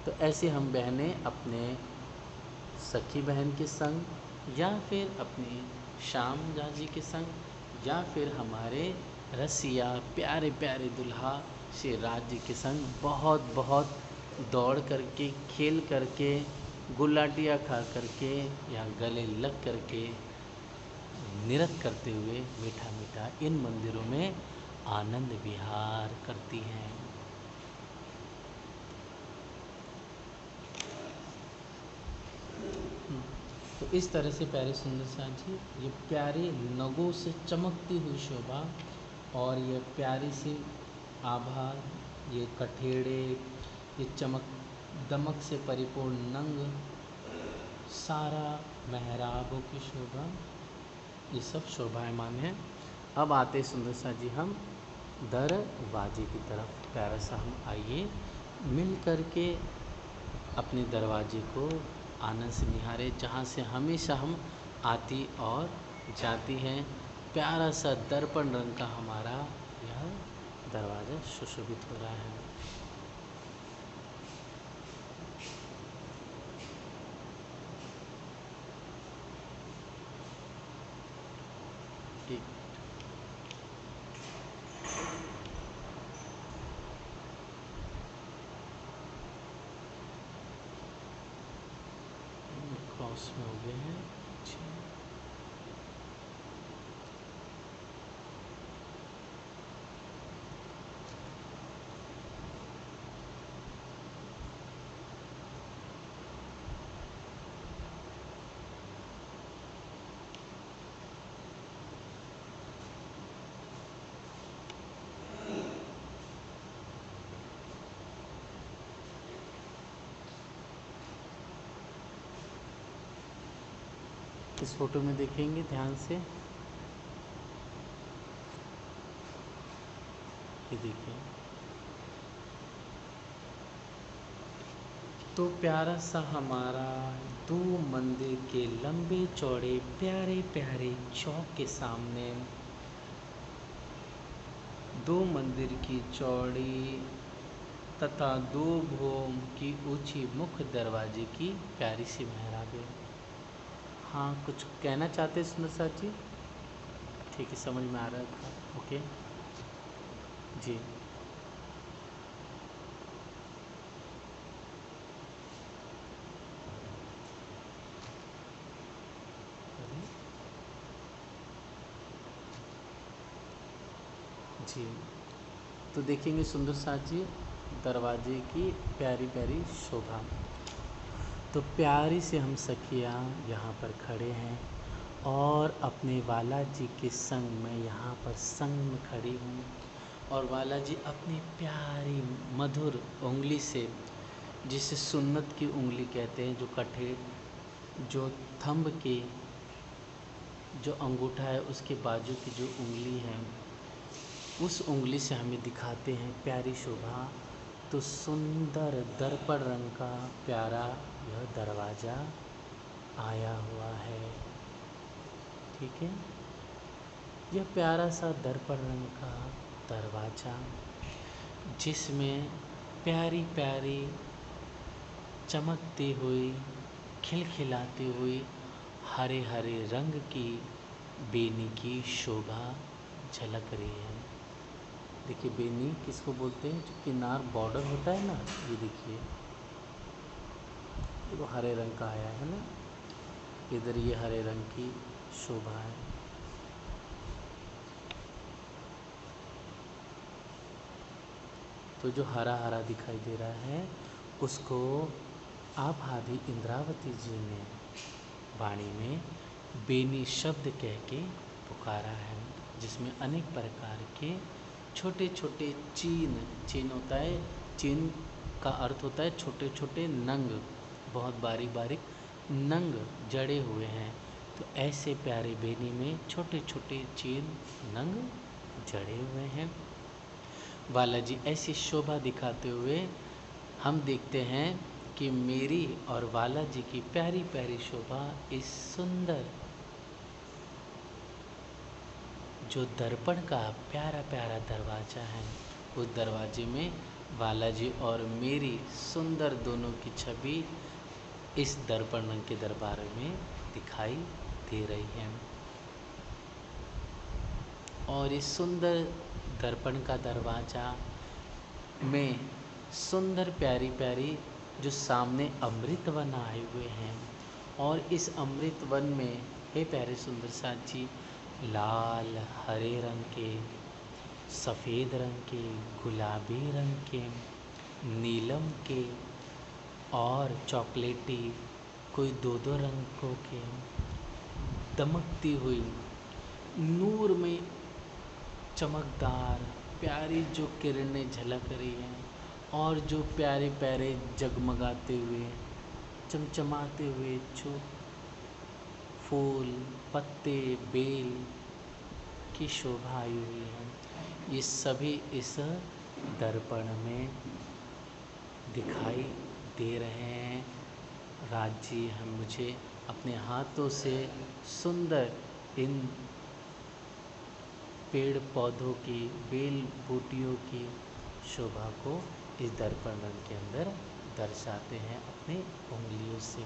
तो ऐसे हम बहनें अपने सखी बहन के संग या फिर अपने श्याम जी के संग या फिर हमारे रसिया प्यारे प्यारे दुल्हा श्री राज जी के संग बहुत बहुत दौड़ करके, खेल करके, गुलाटियाँ खा करके या गले लग करके, नृत्य करते हुए मीठा मीठा इन मंदिरों में आनंद विहार करती हैं। तो इस तरह से प्यारे सुंदर साथ जी ये प्यारे नगों से चमकती हुई शोभा और ये प्यारी सी आभा, ये कठेड़े, ये चमक दमक से परिपूर्ण नंग, सारा मेहराबों की शोभा, ये सब शोभायमान है। अब आते सुंदर सा जी हम दरवाजे की तरफ। प्यारा सा हम आइए मिल करके अपने दरवाजे को आनंद से निहारे, जहाँ से हमेशा हम आती और जाती हैं। प्यारा सा दर्पण रंग का हमारा यह दरवाज़ा सुशोभित हो रहा है। ठीक, क्रॉस में हो गए हैं। इस फोटो में देखेंगे ध्यान से, ये देखिए। तो प्यारा सा हमारा दो मंदिर के लंबे चौड़े प्यारे प्यारे चौक के सामने दो मंदिर की चौड़ी तथा दो भोम की ऊंची मुख्य दरवाजे की प्यारी सी मेहराबें। हाँ, कुछ कहना चाहते हैं सुंदर साथ जी? ठीक है, समझ में आ रहा था। ओके जी। जी, तो देखेंगे सुंदर साथ जी दरवाजे की प्यारी प्यारी शोभा। तो प्यारी से हम सखियाँ यहाँ पर खड़े हैं और अपने वाला जी के संग मैं यहाँ पर संग में खड़ी हूँ। और वाला जी अपनी प्यारी मधुर उंगली से, जिसे सुन्नत की उंगली कहते हैं, जो कठे जो थंब के जो अंगूठा है उसके बाजू की जो उंगली है, उस उंगली से हमें दिखाते हैं प्यारी शोभा। तो सुंदर दर्पण रंग का प्यारा यह दरवाज़ा आया हुआ है। ठीक है, यह प्यारा सा दर्पण रंग का दरवाज़ा, जिसमें प्यारी प्यारी चमकती हुई, खिलखिलाती हुई हरे हरे रंग की बेनी की शोभा झलक रही है। देखिए बेनी किसको बोलते हैं? जो किनार बॉर्डर होता है ना, ये देखिए, ये तो हरे रंग का आया है ना, इधर ये हरे रंग की शोभा है। तो जो हरा हरा दिखाई दे रहा है उसको आप आदि इंद्रावती जी ने वाणी में बेनी शब्द कह के पुकारा है, जिसमें अनेक प्रकार के छोटे छोटे चीन होता है, चीन का अर्थ होता है छोटे छोटे नंग, बहुत बारीक बारीक नंग जड़े हुए हैं। तो ऐसे प्यारे बेनी में छोटे छोटे चेन नंग जड़े हुए हैं। बालाजी ऐसी शोभा दिखाते हुए हम देखते हैं कि मेरी और बालाजी की प्यारी प्यारी शोभा इस सुंदर जो दर्पण का प्यारा प्यारा दरवाज़ा है, उस दरवाजे में बालाजी और मेरी सुंदर दोनों की छवि इस दर्पण रंग के दरबार में दिखाई दे रही है। और इस सुंदर दर्पण का दरवाज़ा में सुंदर प्यारी प्यारी जो सामने अमृत वन आए हुए हैं, और इस अमृत वन में हे प्यारे सुंदर साथ जी लाल हरे रंग के, सफ़ेद रंग के, गुलाबी रंग के, नीलम के और चॉकलेटी, कोई दो दो रंगों के दमकती हुई नूर में चमकदार प्यारी जो किरणें झलक रही हैं, और जो प्यारे प्यारे जगमगाते हुए चमचमाते हुए जो फूल पत्ते बेल की शोभा आई हुई है, ये सभी इस दर्पण में दिखाई दे रहे हैं। राज जी हम मुझे अपने हाथों से सुंदर इन पेड़ पौधों की बेल बूटियों की शोभा को इस दर्पण रंग के अंदर दर्शाते हैं अपने उंगलियों से।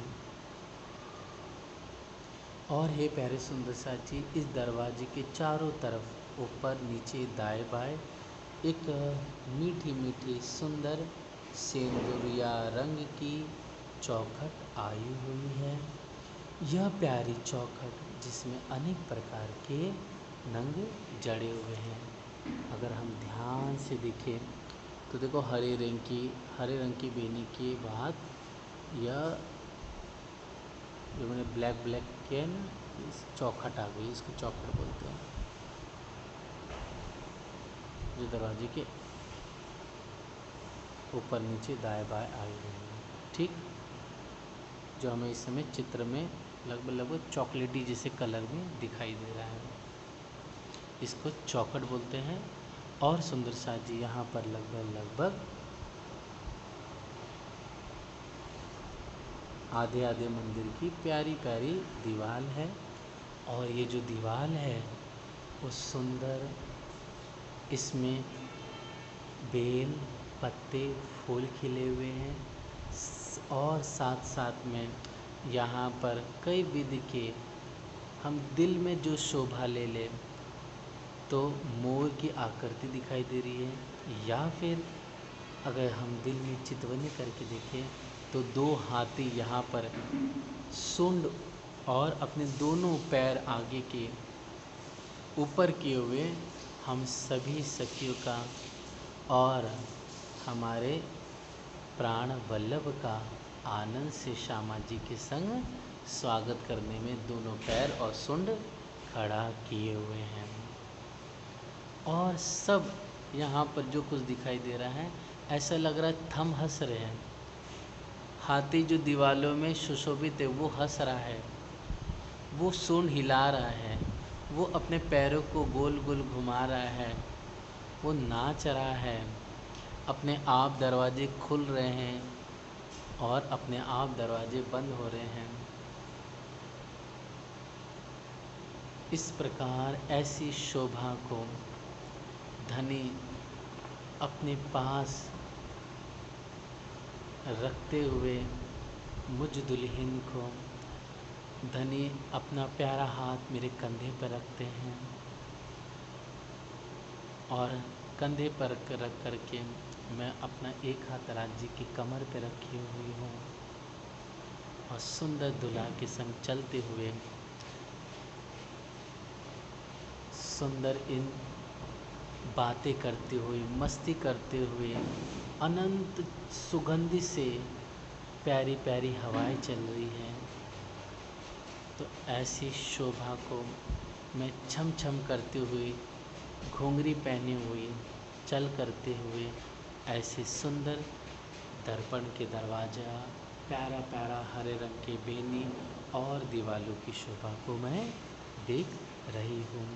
और हे प्यारे सुंदर साथ जी इस दरवाजे के चारों तरफ ऊपर नीचे दाएं बाएं एक मीठी मीठी सुंदर सिंदूरिया रंग की चौखट आई हुई है। यह प्यारी चौखट जिसमें अनेक प्रकार के नंग जड़े हुए हैं। अगर हम ध्यान से देखें तो देखो हरे रंग की बेनी के बाद यह जो मैंने ब्लैक किया है ना, इस चौखट आ गई, इसको चौखट बोलते हैं, जो दरवाजे के ऊपर नीचे दाएं बाएं आई हुई है। ठीक, जो हमें इस समय चित्र में लगभग चॉकलेटी जैसे कलर में दिखाई दे रहा है, इसको चौखट बोलते हैं। और सुंदर साथ जी यहाँ पर लगभग आधे आधे मंदिर की प्यारी प्यारी दीवार है, और ये जो दीवार है वो सुंदर, इसमें बेल पत्ते फूल खिले हुए हैं, और साथ साथ में यहाँ पर कई विधि के हम दिल में जो शोभा ले लें तो मोर की आकृति दिखाई दे रही है, या फिर अगर हम दिल में चितवनी करके देखें तो दो हाथी यहाँ पर सूंड और अपने दोनों पैर आगे के ऊपर किए हुए हम सभी सखियों का और हमारे प्राण वल्लभ का आनंद से श्यामा जी के संग स्वागत करने में दोनों पैर और सूंड खड़ा किए हुए हैं। और सब यहाँ पर जो कुछ दिखाई दे रहा है ऐसा लग रहा है थम हंस रहे हैं। हाथी जो दीवालों में सुशोभित है वो हंस रहा है, वो सूंड हिला रहा है, वो अपने पैरों को गोल गोल घुमा रहा है, वो नाच रहा है, अपने आप दरवाजे खुल रहे हैं और अपने आप दरवाजे बंद हो रहे हैं। इस प्रकार ऐसी शोभा को धनी अपने पास रखते हुए मुझ दुल्हन को धनी अपना प्यारा हाथ मेरे कंधे पर रखते हैं, और कंधे पर रख करके मैं अपना एक हाथ राज्य की कमर पर रखी हुई हूँ, और सुंदर दुल्हा के संग चलते हुए सुंदर इन बातें करते हुए मस्ती करते हुए अनंत सुगंधि से प्यारी प्यारी हवाएं चल रही हैं। तो ऐसी शोभा को मैं छम छम करते हुए घुंघरी पहने हुए चल करते हुए ऐसे सुंदर दर्पण के दरवाज़ा प्यारा प्यारा हरे रंग के बेनी और दीवालों की शोभा को मैं देख रही हूँ।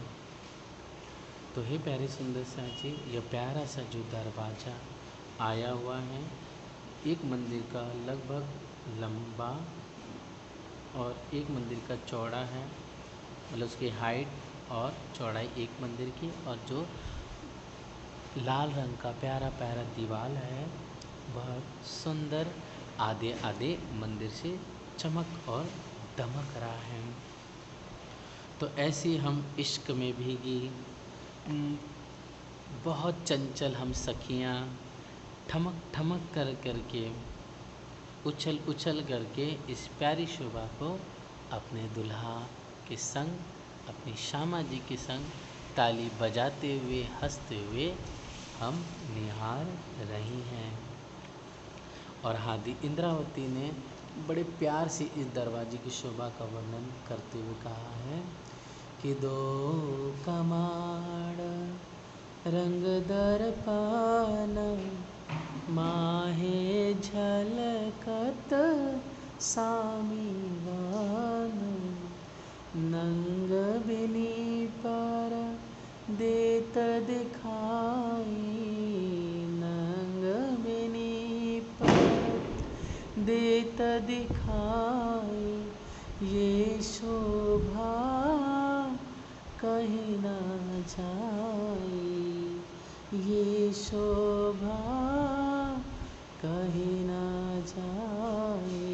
तो हे प्यारे सुंदर साथी, यह प्यारा सा जो दरवाज़ा आया हुआ है, एक मंदिर का लगभग लंबा और एक मंदिर का चौड़ा है, मतलब उसकी हाइट और चौड़ाई एक मंदिर की, और जो लाल रंग का प्यारा प्यारा दीवाल है वह सुंदर आधे आधे मंदिर से चमक और दमक रहा है। तो ऐसे हम इश्क में भीगी बहुत चंचल हम सखियाँ ठमक ठमक कर करके उछल उछल करके इस प्यारी शोभा को अपने दुल्हा के संग, अपनी श्यामा जी के संग ताली बजाते हुए हंसते हुए हम निहार रही हैं। और हादी इंद्रावती ने बड़े प्यार से इस दरवाजे की शोभा का वर्णन करते हुए कहा है कि दो कमाड़ रंग दर्पण माहे झलकत सामीवान नंग बिनी पर देत दिखाई नंग बिनी पर देत दिखाई ये शोभा कहीं ना जाए ये शोभा कहीं ना जाए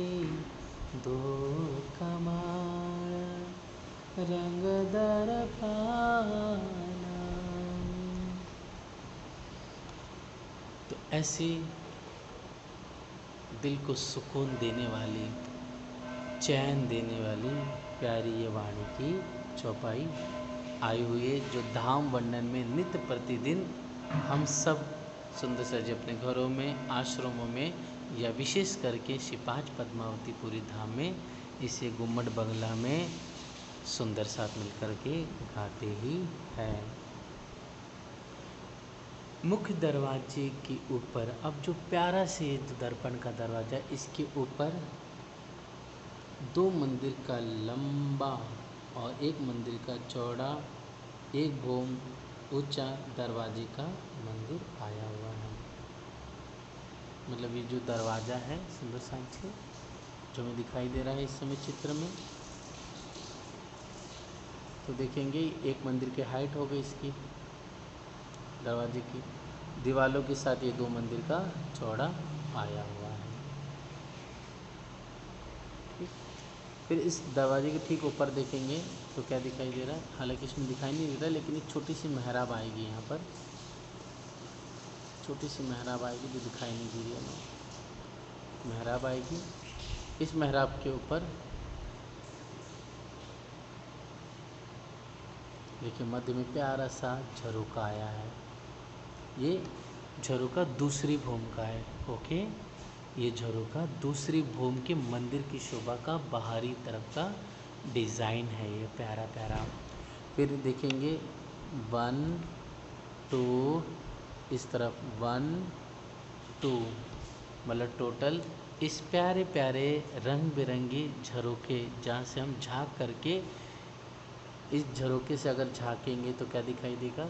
दो कमाड़ रंग दर्पण। तो ऐसी दिल को सुकून देने वाली, चैन देने वाली प्यारी ये वाणी की चौपाई आई हुई है, जो धाम वर्णन में नित्य प्रतिदिन हम सब सुंदर सा जी अपने घरों में, आश्रमों में, या विशेष करके श्री पाँच पद्मावती पुरी धाम में इसे गुम्मट बंगला में सुंदर साथ मिलकर के गाते ही हैं। मुख्य दरवाजे के ऊपर अब जो प्यारा से दर्पण का दरवाज़ा, इसके ऊपर दो मंदिर का लंबा और एक मंदिर का चौड़ा, एक भोम ऊंचा दरवाजे का मंदिर आया हुआ है। मतलब ये जो दरवाज़ा है सुंदर साथी जो हमें दिखाई दे रहा है इस समय चित्र में, तो देखेंगे एक मंदिर की हाइट हो गई इसकी दरवाजे की, दीवालों के साथ ये दो मंदिर का चौड़ा आया हुआ है। ठीक, फिर इस दरवाजे के ठीक ऊपर देखेंगे तो क्या दिखाई दे रहा है, हालांकि इसमें दिखाई नहीं दे रहा, लेकिन एक छोटी सी मेहराब आएगी, यहाँ पर छोटी सी मेहराब आएगी जो दिखाई नहीं दे रही है, मेहराब आएगी। इस मेहराब के ऊपर देखिए मध्य में प्यारा सा झरोका आया है, ये झरोका दूसरी भूम का है। ओके, ये झरोका दूसरी भूम के मंदिर की शोभा का बाहरी तरफ का डिज़ाइन है, ये प्यारा प्यारा। फिर देखेंगे 1 2 इस तरफ 1 2, मतलब टोटल इस प्यारे प्यारे रंग बिरंगी झरोके, जहाँ से हम झाँक करके इस झरोके से अगर झाँकेंगे तो क्या दिखाई देगा,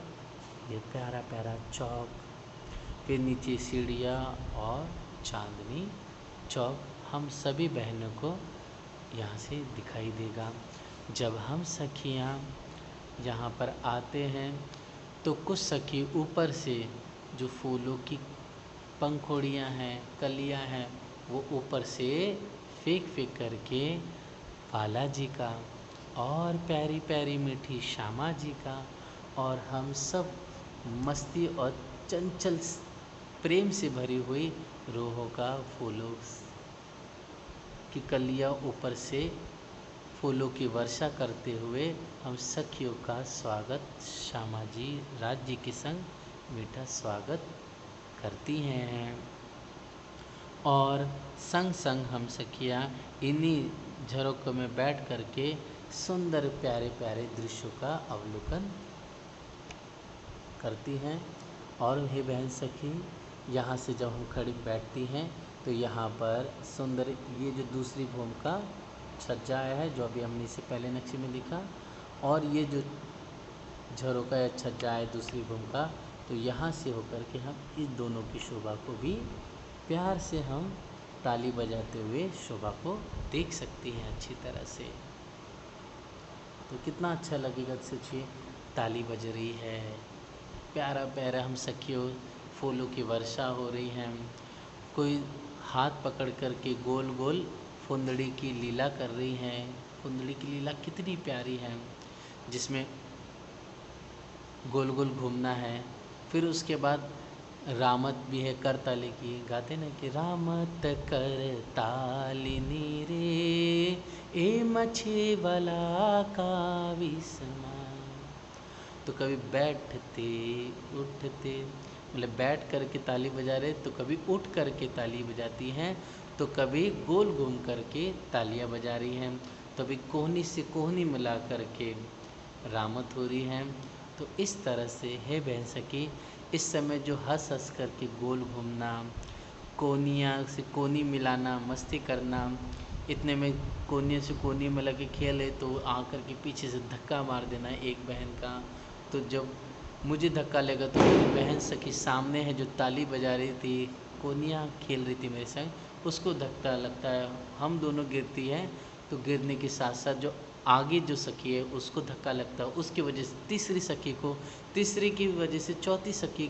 ये प्यारा प्यारा चौक, फिर नीचे सीढ़ियाँ और चांदनी चौक हम सभी बहनों को यहाँ से दिखाई देगा। जब हम सखियाँ यहाँ पर आते हैं तो कुछ सखी ऊपर से जो फूलों की पंखुड़ियाँ हैं, कलियाँ हैं, वो ऊपर से फेंक फेंक करके बालाजी का और प्यारी प्यारी मीठी श्यामा जी का और हम सब मस्ती और चंचल प्रेम से भरी हुई रूहों का फूलों की कलियाँ ऊपर से फूलों की वर्षा करते हुए हम सखियों का स्वागत श्यामा जी राज्य के संग मीठा स्वागत करती हैं। और संग संग हम सखियाँ इन्हीं झरोकों में बैठ करके सुंदर प्यारे प्यारे दृश्यों का अवलोकन करती हैं। और हे बहन सखी, यहाँ से जब हम खड़ी बैठती हैं तो यहाँ पर सुंदर ये जो दूसरी भूमि का छज्जा आया है, जो अभी हमने इससे पहले नक्शे में देखा, और ये जो झरोका या छज्जा है दूसरी भूमि का, तो यहाँ से होकर के हम इस दोनों की शोभा को भी प्यार से हम ताली बजाते हुए शोभा को देख सकते हैं अच्छी तरह से। तो कितना अच्छा लगेगा। सोचिए ताली बज रही है, प्यारा प्यारा हम सखियों फूलों की वर्षा हो रही है, कोई हाथ पकड़ कर के गोल गोल फुंदड़ी की लीला कर रही है। फुंदड़ी की लीला कितनी प्यारी है, जिसमें गोल गोल घूमना है। फिर उसके बाद रामत भी है करताली की, गाते ना कि रामत करतालिनी रे ए मछे वाला का विस्मा। तो कभी बैठते उठते, मतलब बैठ कर के ताली बजा रहे, तो कभी उठ कर के ताली बजाती हैं, तो कभी गोल घूम कर के तालियां बजा रही हैं, कभी कोहनी से कोहनी मिला कर के रामत हो रही है। तो इस तरह से है बहन सखी, इस समय जो हंस हंस कर के गोल घूमना, कोनिया से कोनी मिलाना, मस्ती करना, इतने में कोनिया से कोनी मिला के खेले तो आकर के पीछे से धक्का मार देना एक बहन का। तो जब मुझे धक्का लगा तो मेरी बहन सखी सामने है जो ताली बजा रही थी, कोनिया खेल रही थी मेरे संग, उसको धक्का लगता है, हम दोनों गिरती हैं। तो गिरने के साथ साथ जो आगे जो सखी है उसको धक्का लगता है, उसकी वजह से तीसरी सखी को, तीसरी की वजह से चौथी सखी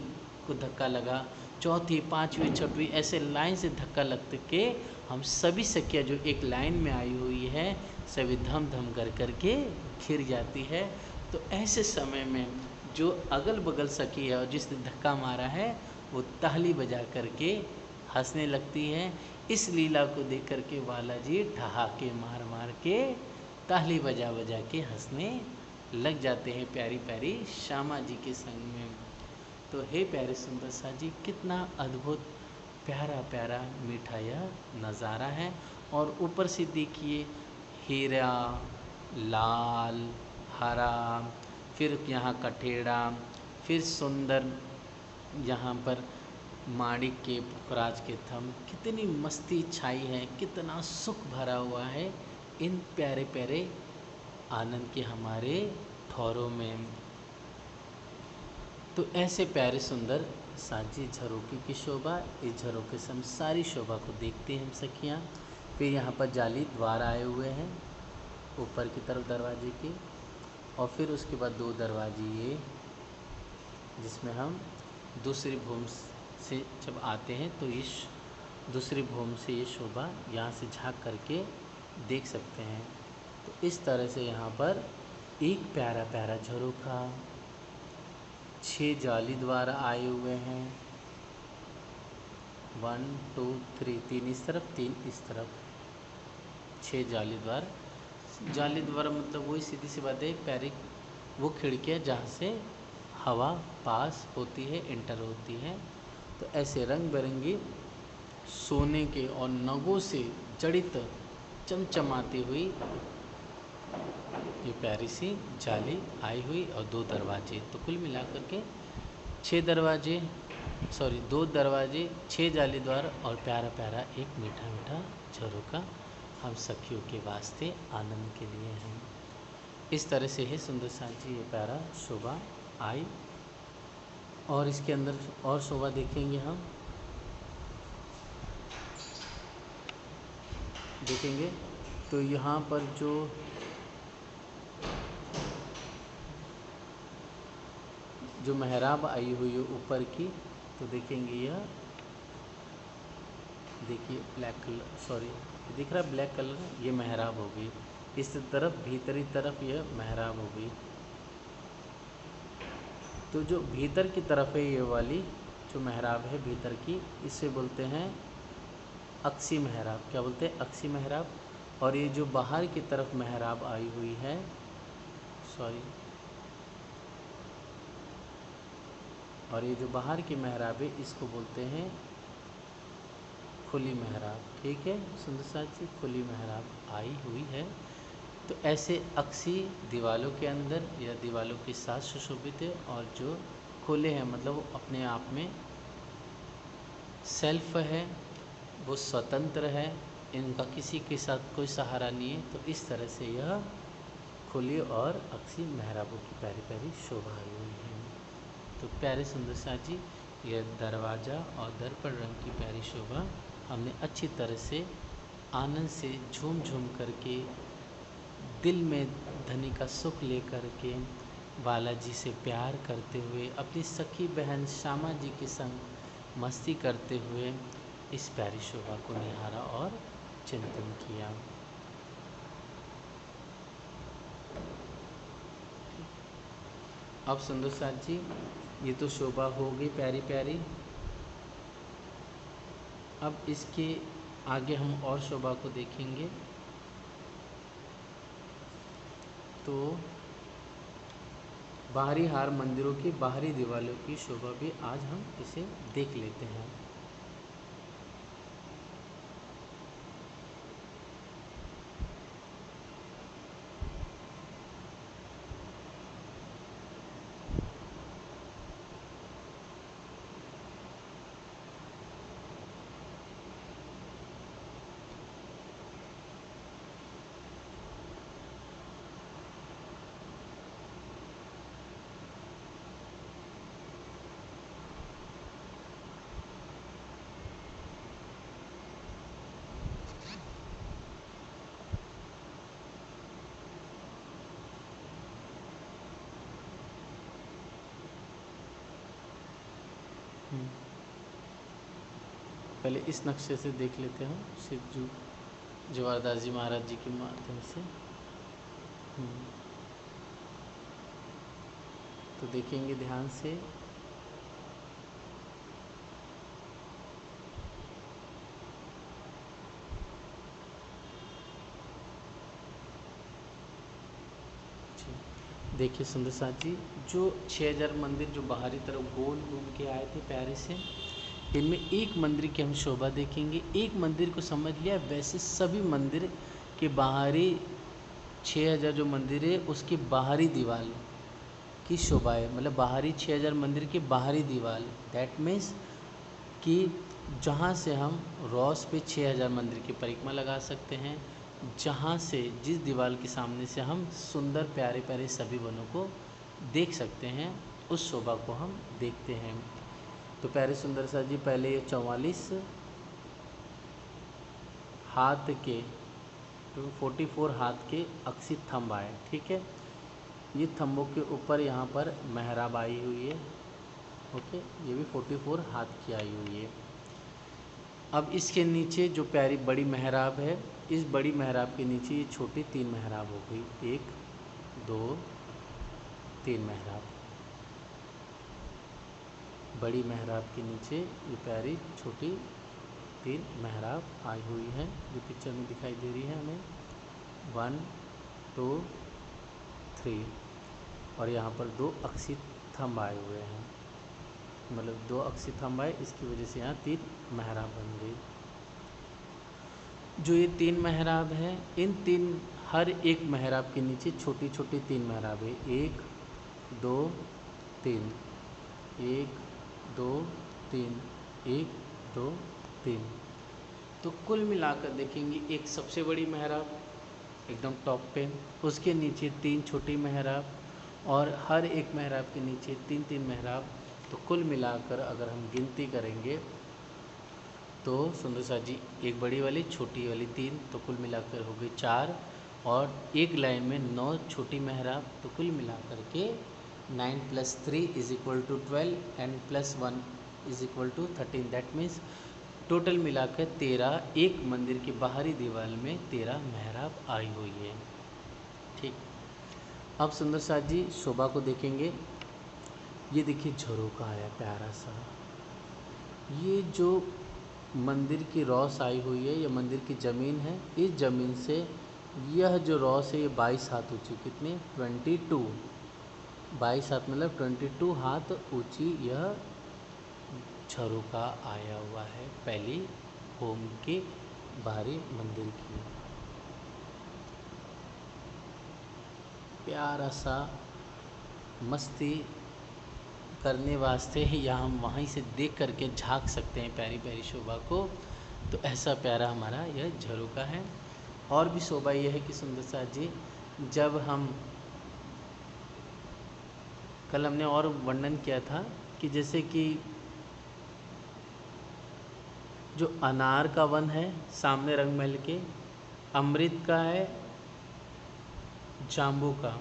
को धक्का लगा, चौथी, पांचवी, छठवीं, ऐसे लाइन से धक्का लगते के हम सभी सखियाँ जो एक लाइन में आई हुई है सभी धम धम कर कर के घिर जाती है। तो ऐसे समय में जो अगल बगल सखी है और जिसने धक्का मारा है वो ताली बजा कर के हंसने लगती है। इस लीला को देख कर के बालाजी ठहाके मार मार के ताली बजा बजा के हंसने लग जाते हैं प्यारी प्यारी श्यामा जी के संग में। तो हे प्यारे सुंदर सा जी, कितना अद्भुत प्यारा प्यारा मीठा यह नज़ारा है। और ऊपर से देखिए हीरा, लाल, हरा, फिर यहाँ कठेड़ा, फिर सुंदर यहाँ पर माणिक के, पुखराज के थम, कितनी मस्ती छाई है, कितना सुख भरा हुआ है इन प्यारे प्यारे आनंद के हमारे ठौरों में। तो ऐसे प्यारे सुंदर साजी झरोखे की शोभा, इस झरोखे से हम सारी शोभा को देखते हैं हम सखियाँ। फिर यहाँ पर जाली द्वार आए हुए हैं ऊपर की तरफ दरवाजे के, और फिर उसके बाद दो दरवाजे ये, जिसमें हम दूसरी भूमि से जब आते हैं तो इस दूसरी भूमि से ये शोभा यहाँ से झांक करके देख सकते हैं। तो इस तरह से यहाँ पर एक प्यारा प्यारा झरोखा, 6 जाली द्वार आए हुए हैं, 1 2 3, 3 इस तरफ 3 इस तरफ, 6 जाली द्वार। जाली द्वार मतलब वही सीधी सी बात है, प्यारी वो खिड़कियाँ जहाँ से हवा पास होती है, इंटर होती है। तो ऐसे रंग बिरंगी सोने के और नगों से जड़ित चमचमाती हुई ये प्यारी सी जाली आई हुई, और 2 दरवाजे। तो कुल मिलाकर के 6 दरवाजे, 2 दरवाजे, 6 जाली द्वार और प्यारा प्यारा एक मीठा मीठा झरोखा हम सखियों के वास्ते आनंद के लिए हैं। इस तरह से है सुंदर सा जी ये प्यारा शोभा आई। और इसके अंदर और शोभा देखेंगे हम, देखेंगे तो यहाँ पर जो मेहराब आई हुई है ऊपर की, तो देखेंगे यह, देखिए ब्लैक कलर, दिख रहा है ब्लैक कलर, ये मेहराब होगी। इस तरफ भीतरी तरफ यह मेहराब होगी। तो जो भीतर की तरफ है ये वाली जो मेहराब है भीतर की, इसे बोलते हैं अक्सी मेहराब। क्या बोलते हैं? अक्सी मेहराब। और ये जो बाहर की तरफ मेहराब आई हुई है, और ये जो बाहर की मेहराब है इसको बोलते हैं खुली मेहराब। ठीक है सुंदर साथ जी, खुली मेहराब आई हुई है। तो ऐसे अक्सी दीवालों के अंदर या दीवालों के साथ सुशोभित है, और जो खुले हैं मतलब वो अपने आप में सेल्फ है, वो स्वतंत्र है, इनका किसी के साथ कोई सहारा नहीं है। तो इस तरह से यह खुली और अक्सी मेहराबों की प्यारी प्यारी शोभा आई हुई है। तो प्यारे सुंदर सा जी, यह दरवाज़ा और दर्पण रंग की प्यारी शोभा हमने अच्छी तरह से आनंद से झूम झूम करके, दिल में धनी का सुख ले करके, बालाजी से प्यार करते हुए, अपनी सखी बहन श्यामा जी के संग मस्ती करते हुए इस प्यारी शोभा को निहारा और चिंतन किया। अब सुंदर साथ जी, ये तो शोभा हो गई प्यारी प्यारी। अब इसके आगे हम और शोभा को देखेंगे। तो बाहरी हार मंदिरों की बाहरी दीवारों की शोभा भी आज हम इसे देख लेते हैं। पहले इस नक्शे से देख लेते हैं शिव जवाहरदास जी महाराज जी के माध्यम से। तो देखेंगे ध्यान से। देखिए सुंदर साथ जी, जो 6000 मंदिर जो बाहरी तरफ गोल घूम के आए थे प्यारे से, इनमें एक मंदिर की हम शोभा देखेंगे। एक मंदिर को समझ लिया, वैसे सभी मंदिर के बाहरी 6000 जो मंदिर है उसकी बाहरी दीवार की शोभा है। मतलब बाहरी 6000 मंदिर की बाहरी दीवार, दैट मीन्स कि जहाँ से हम रॉस पे 6000 मंदिर की परिक्रमा लगा सकते हैं, जहाँ से जिस दीवार के सामने से हम सुंदर प्यारे प्यारे सभी वनों को देख सकते हैं, उस शोभा को हम देखते हैं। तो प्यारे सुंदर सा जी, पहले ये 44 हाथ के 44 हाथ के अक्षी थंब आए। ठीक है, ये थंबों के ऊपर यहाँ पर मेहराब आई हुई है। ओके, ये भी 44 हाथ की आई हुई है। अब इसके नीचे जो प्यारी बड़ी मेहराब है, इस बड़ी मेहराब के नीचे ये छोटी 3 मेहराब हो गई। 1 2 3 मेहराब। बड़ी मेहराब के नीचे ये प्यारी छोटी 3 मेहराब आई हुई है, जो पिक्चर में दिखाई दे रही है हमें। 1 2 3। और यहाँ पर 2 अक्षी थंब आए हुए हैं, मतलब 2 अक्षी थंब आए, इसकी वजह से यहाँ 3 मेहराब बन गई। जो ये 3 मेहराब हैं, इन 3 हर एक मेहराब के नीचे छोटी छोटी 3 मेहराब है। 1 2 3, 1 2 3, 1 2 3। तो कुल मिलाकर देखेंगे, एक सबसे बड़ी मेहराब एकदम टॉप पे, उसके नीचे 3 छोटी मेहराब, और हर एक मेहराब के नीचे 3-3 मेहराब। तो कुल मिलाकर अगर हम गिनती करेंगे तो सुंदर सा जी, एक बड़ी वाली छोटी वाली 3, तो कुल मिलाकर हो गई 4, और एक लाइन में 9 छोटी मेहराब। तो कुल मिलाकर के 9 + 3 = 12 एंड +1 = 13। दैट मीन्स टोटल मिलाकर 13, एक मंदिर की बाहरी दीवार में 13 मेहराब आई हुई है। ठीक, अब सुंदर सा जी शोभा को देखेंगे। ये देखिए झरोखा आया प्यारा सा। ये जो मंदिर की रॉस आई हुई है, ये मंदिर की ज़मीन है। इस ज़मीन से यह जो रॉस है ये 22 हाथ ऊंची, कितनी 22, 22 हाथ मतलब 22 हाथ ऊंची यह झरोखा आया हुआ है, पहली होम के बाहरी मंदिर की। प्यारा सा मस्ती करने वास्ते या हम वहीं से देख करके झांक सकते हैं प्यारी प्यारी शोभा को। तो ऐसा प्यारा हमारा यह झरोका है। और भी शोभा यह है कि सुंदर साथ जी, जब हम कल हमने और वर्णन किया था कि जैसे कि जो अनार का वन है सामने रंग महल के, अमृत का है, जाम्बू का,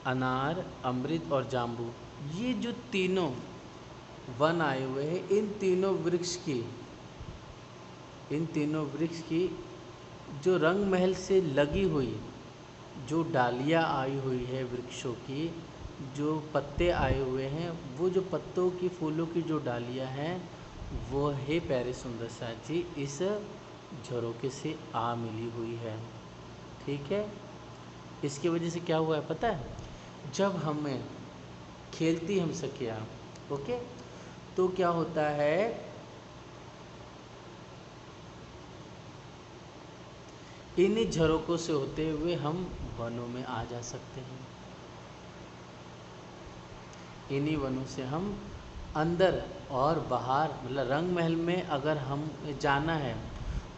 अनार, अमृत और जाम्बू, ये जो तीनों वन आए हुए हैं, इन तीनों वृक्ष की जो रंग महल से लगी हुई जो डालियाँ आई हुई है वृक्षों की, जो पत्ते आए हुए हैं, वो जो पत्तों की फूलों की जो डालियाँ हैं, वो है प्यारे सुंदर साथ जी इस झरोके से आ मिली हुई है। ठीक है, इसकी वजह से क्या हुआ है पता है, जब हमें खेलती हम सखियाँ, ओके, तो क्या होता है, इन्हीं झरोकों से होते हुए हम वनों में आ जा सकते हैं। इन्हीं वनों से हम अंदर और बाहर, मतलब रंग महल में अगर हम जाना है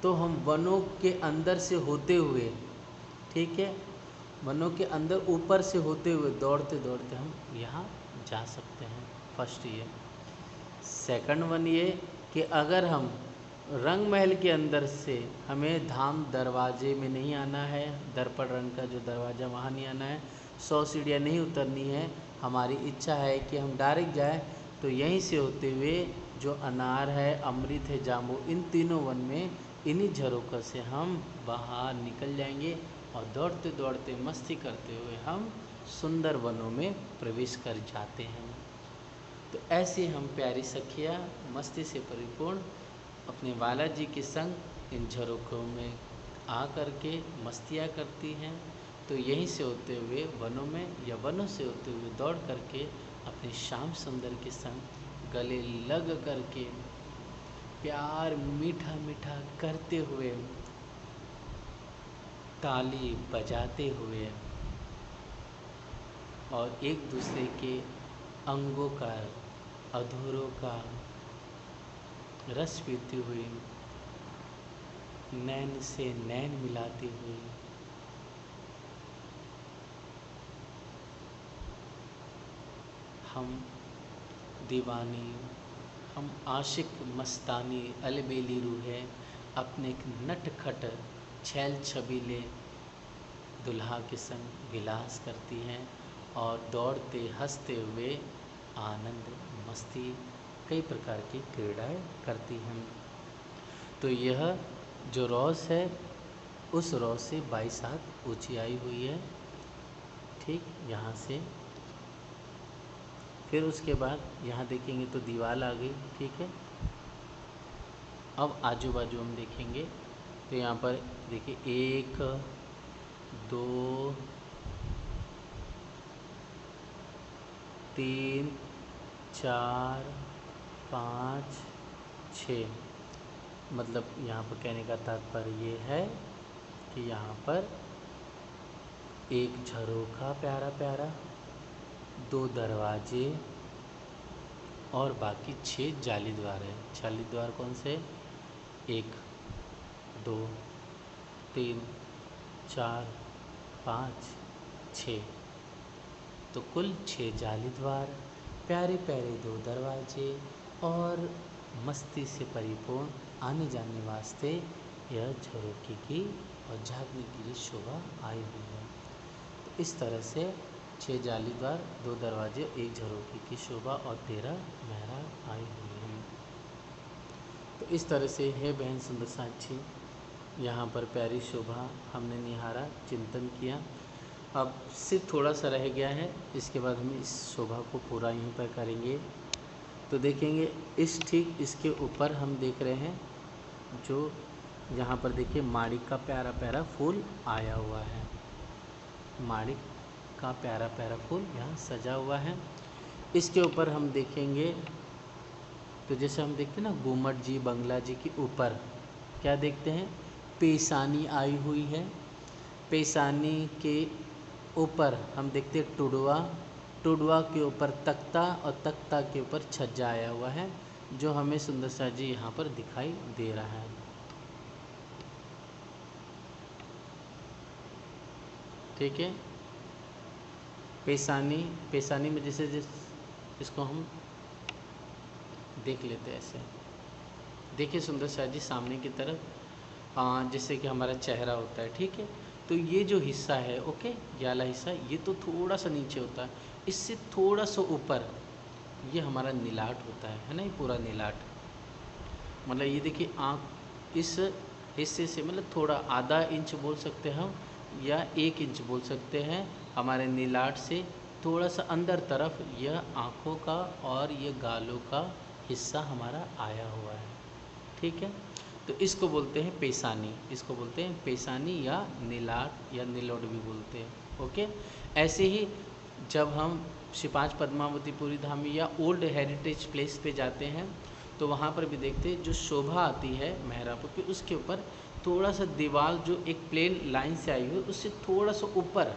तो हम वनों के अंदर से होते हुए, ठीक है, वनों के अंदर ऊपर से होते हुए दौड़ते दौड़ते हम यहाँ जा सकते हैं। फर्स्ट ये। सेकंड वन ये कि अगर हम रंग महल के अंदर से हमें धाम दरवाजे में नहीं आना है, दर्पण रंग का जो दरवाज़ा वहाँ नहीं आना है, 100 सीढ़ियाँ नहीं उतरनी है, हमारी इच्छा है कि हम डायरेक्ट जाएं, तो यहीं से होते हुए जो अनार है, अमृत है, जाम्बू, इन तीनों वन में इन्हीं झरोकों से हम बाहर निकल जाएंगे और दौड़ते दौड़ते मस्ती करते हुए हम सुंदर वनों में प्रवेश कर जाते हैं। तो ऐसे हम प्यारी सखियाँ मस्ती से परिपूर्ण अपने बालाजी के संग इन झरोकों में आ कर के मस्तियाँ करती हैं। तो यहीं से होते हुए वनों में या वनों से होते हुए दौड़ करके अपने श्याम सुंदर के संग गले लग करके प्यार मीठा मीठा करते हुए, ताली बजाते हुए और एक दूसरे के अंगों का, अधूरों का रस पीती हुई, नैन से नैन मिलाती हुई, हम दीवानी, हम आशिक मस्तानी अलबेली रूहें अपने नटखट छैल छबीले दुल्हा के संग विलास करती हैं और दौड़ते हंसते हुए आनंद मस्ती कई प्रकार की क्रीड़ाएँ करती हैं। तो यह जो रॉस है उस रॉस से 22 हाथ ऊंची आई हुई है। ठीक, यहाँ से फिर उसके बाद यहाँ देखेंगे तो दीवार आ गई। ठीक है, अब आजू बाजू हम देखेंगे तो यहाँ पर देखिए 1 2 3 4 5 6, मतलब यहाँ पर कहने का तात्पर्य ये है कि यहाँ पर एक झरोखा प्यारा प्यारा, 2 दरवाजे और बाकी 6 जाली द्वार है। जाली द्वार कौन से? 1 2 3 4 5 6, तो कुल 6 जाली द्वार, प्यारे प्यारे 2 दरवाजे और मस्ती से परिपूर्ण आने जाने वास्ते यह झरोखे की और झांकने की लिए शोभा आई हुई है। तो इस तरह से 6 जाली द्वार, 2 दरवाजे, 1 झरोखे की शोभा और 13 मेहराब आई हुई हैं। तो इस तरह से है बहन सुंदर साक्षी, यहाँ पर प्यारी शोभा हमने निहारा, चिंतन किया। अब सिर्फ थोड़ा सा रह गया है, इसके बाद हम इस शोभा को पूरा यहीं पर करेंगे। तो देखेंगे इस ठीक इसके ऊपर हम देख रहे हैं जो यहाँ पर देखिए माणिक का प्यारा प्यारा फूल आया हुआ है। माणिक का प्यारा प्यारा फूल यहाँ सजा हुआ है। इसके ऊपर हम देखेंगे तो जैसे हम देखते हैं ना गुम्मट जी बंगला जी के ऊपर क्या देखते हैं, पेशानी आई हुई है। पेशानी के ऊपर हम देखते हैं टुडवा, टुडवा के ऊपर तख्ता और तख्ता के ऊपर छज्जा आया हुआ है। जो हमें सुंदर सा जी यहाँ पर दिखाई दे रहा है। ठीक है, पेशानी, पेशानी में जैसे इसको हम देख लेते हैं ऐसे। देखिए सुंदर सा जी सामने की तरफ जैसे कि हमारा चेहरा होता है। ठीक है, तो ये जो हिस्सा है, ओके, ये वाला हिस्सा, ये तो थोड़ा सा नीचे होता है, इससे थोड़ा सा ऊपर ये हमारा नीलाट होता है ना, ये पूरा नीलाट। मतलब ये देखिए आँख इस हिस्से से, मतलब थोड़ा आधा इंच बोल सकते हैं हम, या 1 इंच बोल सकते हैं, हमारे नीलाट से थोड़ा सा अंदर तरफ यह आँखों का और ये गालों का हिस्सा हमारा आया हुआ है। ठीक है, तो इसको बोलते हैं पेशानी, इसको बोलते हैं पेशानी या नीलाट या नीलोट भी बोलते हैं। ओके, ऐसे ही जब हम श्री 5 पद्मावतीपुरी धाम या ओल्ड हेरिटेज प्लेस पे जाते हैं तो वहाँ पर भी देखते हैं जो शोभा आती है मेहरापुर पे, उसके ऊपर थोड़ा सा दीवार जो एक प्लेन लाइन से आई हुई है उससे थोड़ा सा ऊपर,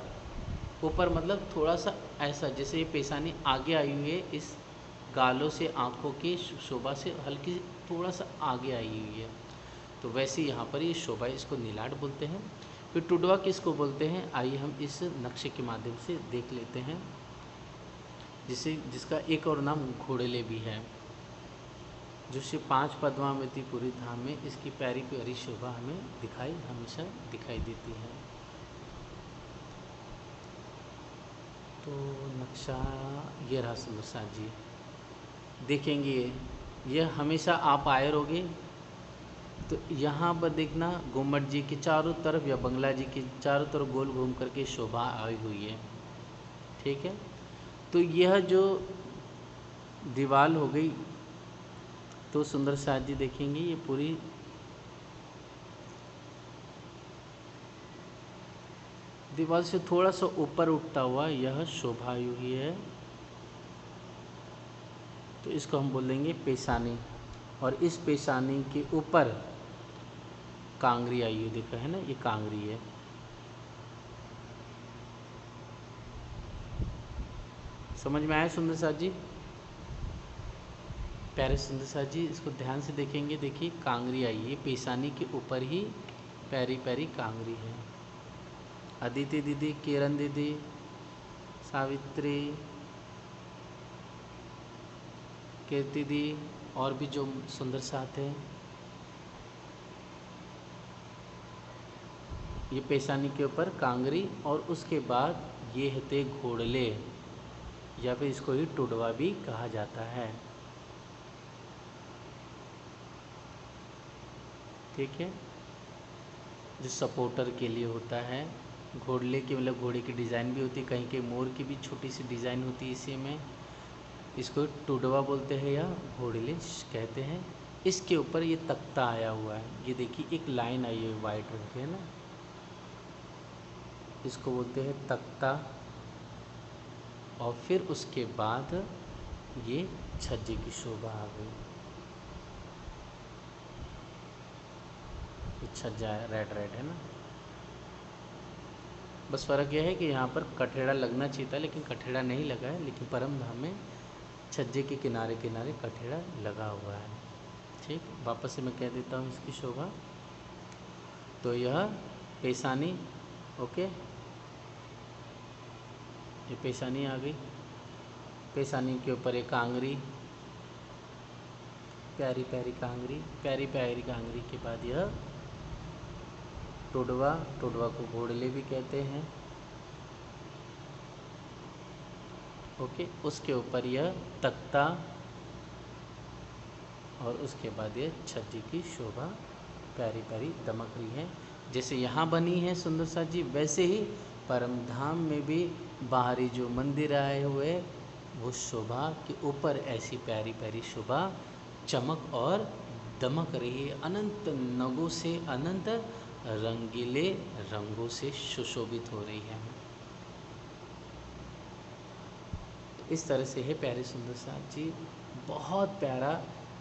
ऊपर मतलब थोड़ा सा ऐसा, जैसे ये पेशानी आगे आई हुई है इस गालों से, आँखों की शोभा से हल्की थोड़ा सा आगे आई हुई है, तो वैसे यहाँ पर ये शोभा, इसको नीलाट बोलते हैं। फिर टुडवा किसको बोलते हैं, आइए हम इस नक्शे के माध्यम से देख लेते हैं, जिसका एक और नाम घोड़ले भी है, जो श्री 5 पद्मावतीपुरी धाम में इसकी प्यारी प्यारी शोभा हमें हमेशा दिखाई देती है। तो नक्शा ये रहा सुंदर जी, देखेंगे ये हमेशा आप आए रहोगे तो यहाँ पर देखना गुम्बद जी के चारों तरफ या बंगला जी के चारों तरफ गोल घूम करके शोभा आई हुई है। ठीक है, तो यह जो दीवार हो गई, तो सुंदर साथ जी देखेंगे ये पूरी दीवार से थोड़ा सा ऊपर उठता हुआ यह शोभा आई हुई है, तो इसको हम बोलेंगे पेशानी। और इस पेशानी के ऊपर कांगरी आई हुई, देखा है ना, ये कांगरी है। समझ में आया सुंदर साथ जी, प्यारे सुंदर साथ जी, इसको ध्यान से देखेंगे। देखिए कांगरी आई है, पेशानी के ऊपर ही प्यारी प्यारी कांगरी है। अदिति दीदी, किरण दीदी, सावित्री, कीर्ति दी, और भी जो सुंदर साथ हैं, ये पेशानी के ऊपर कांगरी, और उसके बाद ये होते घोड़ले, या फिर इसको ही टुडवा भी कहा जाता है। ठीक है, जो सपोर्टर के लिए होता है। घोड़ले की मतलब घोड़े की डिज़ाइन भी होती है, कहीं के मोर की भी छोटी सी डिज़ाइन होती है इसी में, इसको टुडवा बोलते हैं या घोड़ले कहते हैं। इसके ऊपर ये तख्ता आया हुआ है, ये देखिए एक लाइन आई है वाइट रंग की, है ना, इसको बोलते हैं तख्ता। और फिर उसके बाद ये छज्जे की शोभा आ गई, ये छज्जा रेड रेड है ना। बस फ़र्क यह है कि यहाँ पर कठेड़ा लगना चाहिए था, लेकिन कठेड़ा नहीं लगा है, लेकिन परम धाम में छज्जे के किनारे किनारे कठेड़ा लगा हुआ है। ठीक, वापस से मैं कह देता हूँ इसकी शोभा। तो यह पेशानी, ओके, ये पेशानी आ गई, पेशानी के ऊपर एक कांगरी, प्यारी प्यारी कांगरी, प्यारी प्यारी कांगरी के बाद यह टुडवा, टुडवा को घोड़ले भी कहते हैं। ओके, उसके ऊपर यह तख्ता, और उसके बाद ये छज्जे की शोभा प्यारी प्यारी दमक रही है। जैसे यहाँ बनी है सुंदर सा जी, वैसे ही परम धाम में भी बाहरी जो मंदिर आए हुए वो शोभा के ऊपर ऐसी प्यारी प्यारी शोभा चमक और दमक रही है, अनंत नगों से, अनंत रंगीले रंगों से सुशोभित हो रही है। तो इस तरह से है प्यारे सुंदर साथ जी, बहुत प्यारा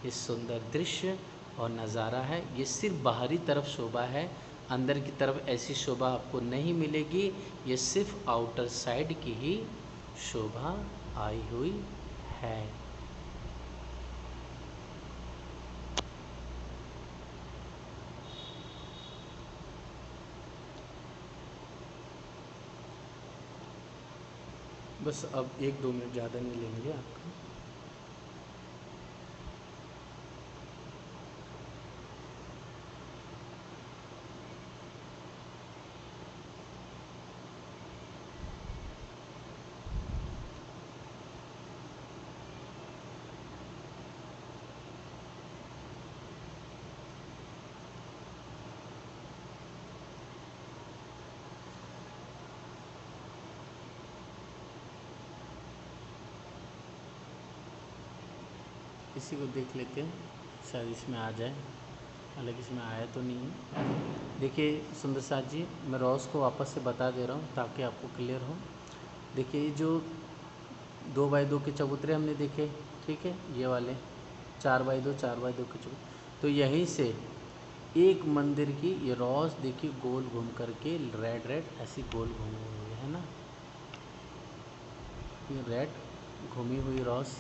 ये सुंदर दृश्य और नज़ारा है। ये सिर्फ बाहरी तरफ शोभा है, अंदर की तरफ ऐसी शोभा आपको नहीं मिलेगी, ये सिर्फ आउटर साइड की ही शोभा आई हुई है। बस अब 1-2 मिनट ज़्यादा नहीं लेंगे आपका। इसी को देख लेते हैं, शायद इसमें आ जाए, हालांकि इसमें आया तो नहीं है। देखिए सुंदर साथ जी, मैं रॉस को वापस से बता दे रहा हूँ ताकि आपको क्लियर हो। देखिए जो 2x2 के चबूतरे हमने देखे, ठीक है, ये वाले 4x2 4x2 के चबूतरे, तो यहीं से एक मंदिर की ये रॉस देखिए गोल घूम करके रेड ऐसी गोल घूमी हुई है ना, ये रेड घूमी हुई रॉस,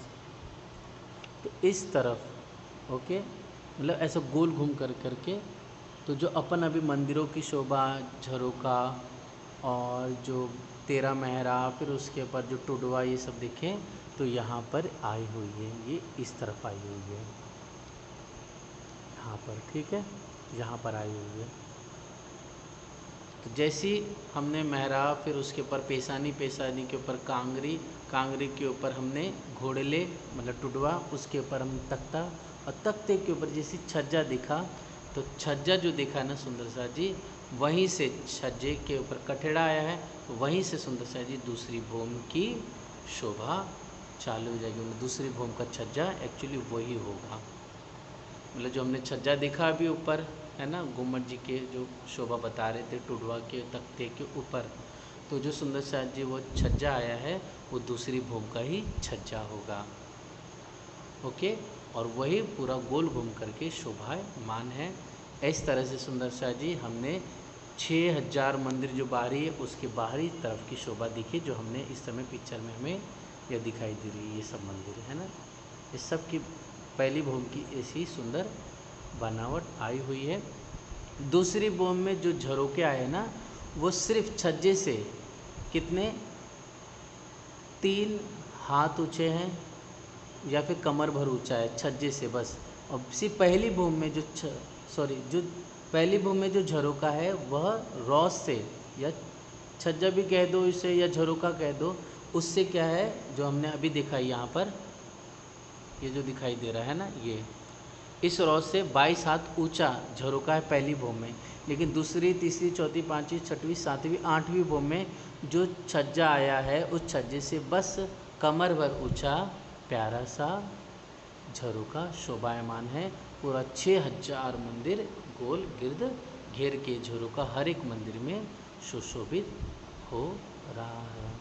तो इस तरफ ओके, मतलब ऐसा गोल घूम करके, तो जो अपन अभी मंदिरों की शोभा, झरोका और जो 13 मेहरा, फिर उसके ऊपर जो टुडवा, ये सब देखें तो यहाँ पर आई हुई है, ये इस तरफ आई हुई है, यहाँ पर, ठीक है, यहाँ पर आई हुई है। तो जैसी हमने मेहरा, फिर उसके ऊपर पेशानी के ऊपर कांगरी के ऊपर हमने घोड़ले मतलब टुडवा, उसके ऊपर हम तख्ता, और तख्ते के ऊपर जैसी छज्जा दिखा, तो छज्जा जो दिखा ना सुंदर सा जी, वहीं से छज्जे के ऊपर कठेड़ा आया है, वहीं से सुंदर सा जी दूसरी भूमि की शोभा चालू हो जाएगी। मतलब दूसरी भूमि का छज्जा एक्चुअली वही होगा, मतलब जो हमने छज्जा देखा अभी ऊपर है ना, गुम्मट जी के जो शोभा बता रहे थे टुडवा के तख्ते के ऊपर, तो जो सुंदर साथ जी वो छज्जा आया है वो दूसरी भूमि का ही छज्जा होगा, ओके, और वही पूरा गोल घूम करके शोभायमान है। इस तरह से सुंदर शाह जी हमने 6000 मंदिर जो बाहरी है उसके बाहरी तरफ की शोभा दिखी, जो हमने इस समय पिक्चर में हमें यह दिखाई दे रही है, ये सब मंदिर है ना, इस सब की पहली भूमि की ऐसी सुंदर बनावट आई हुई है। दूसरी भूमि में जो झरोके आए ना, वो सिर्फ छज्जे से कितने 3 हाथ ऊंचे हैं या फिर कमर भर ऊंचा है छज्जे से बस। और सिर्फ पहली भूमि में जो जो पहली भूमि में जो झरोका है वह रॉस से, या छज्जा भी कह दो इसे या झरोका कह दो, उससे क्या है जो हमने अभी देखा यहाँ पर, ये जो दिखाई दे रहा है ना, ये इस रॉस से 22 हाथ ऊंचा झरोका है पहली भूमि में। लेकिन दूसरी, तीसरी, चौथी, पाँचवीं, छठवीं, सातवीं, 8वीं भूमि में जो छज्जा आया है उस छज्जे से बस कमर भर ऊंचा प्यारा सा झरोका शोभायमान है। पूरा 6000 मंदिर गोल गिर्द घेर के झरोका हर एक मंदिर में सुशोभित हो रहा है।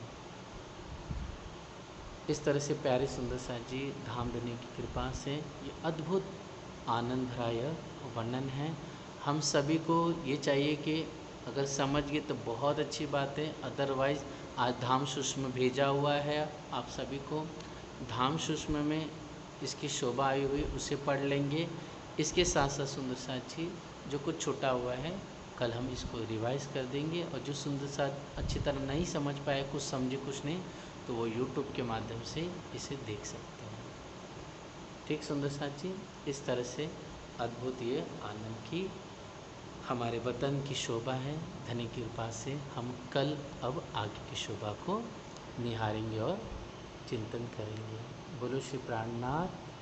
इस तरह से प्यारे सुंदर सा जी धामधनी की कृपा से ये अद्भुत आनंद भरा यह वर्णन है। हम सभी को ये चाहिए कि अगर समझ गए तो बहुत अच्छी बात है, अदरवाइज़ आज धाम सूक्ष्म भेजा हुआ है आप सभी को, धाम सूक्ष्म में इसकी शोभा आई हुई उसे पढ़ लेंगे। इसके साथ साथ सुंदर साथ जी जो कुछ छूटा हुआ है कल हम इसको रिवाइज कर देंगे, और जो सुंदर साथ अच्छी तरह नहीं समझ पाए, कुछ समझे कुछ नहीं, तो वो YouTube के माध्यम से इसे देख सकते हैं। ठीक सुंदर साथ जी, इस तरह से अद्भुत ये आनंद की हमारे वतन की शोभा है। धनी की कृपा से हम कल अब आगे की शोभा को निहारेंगे और चिंतन करेंगे। बोलो श्री प्राणनाथ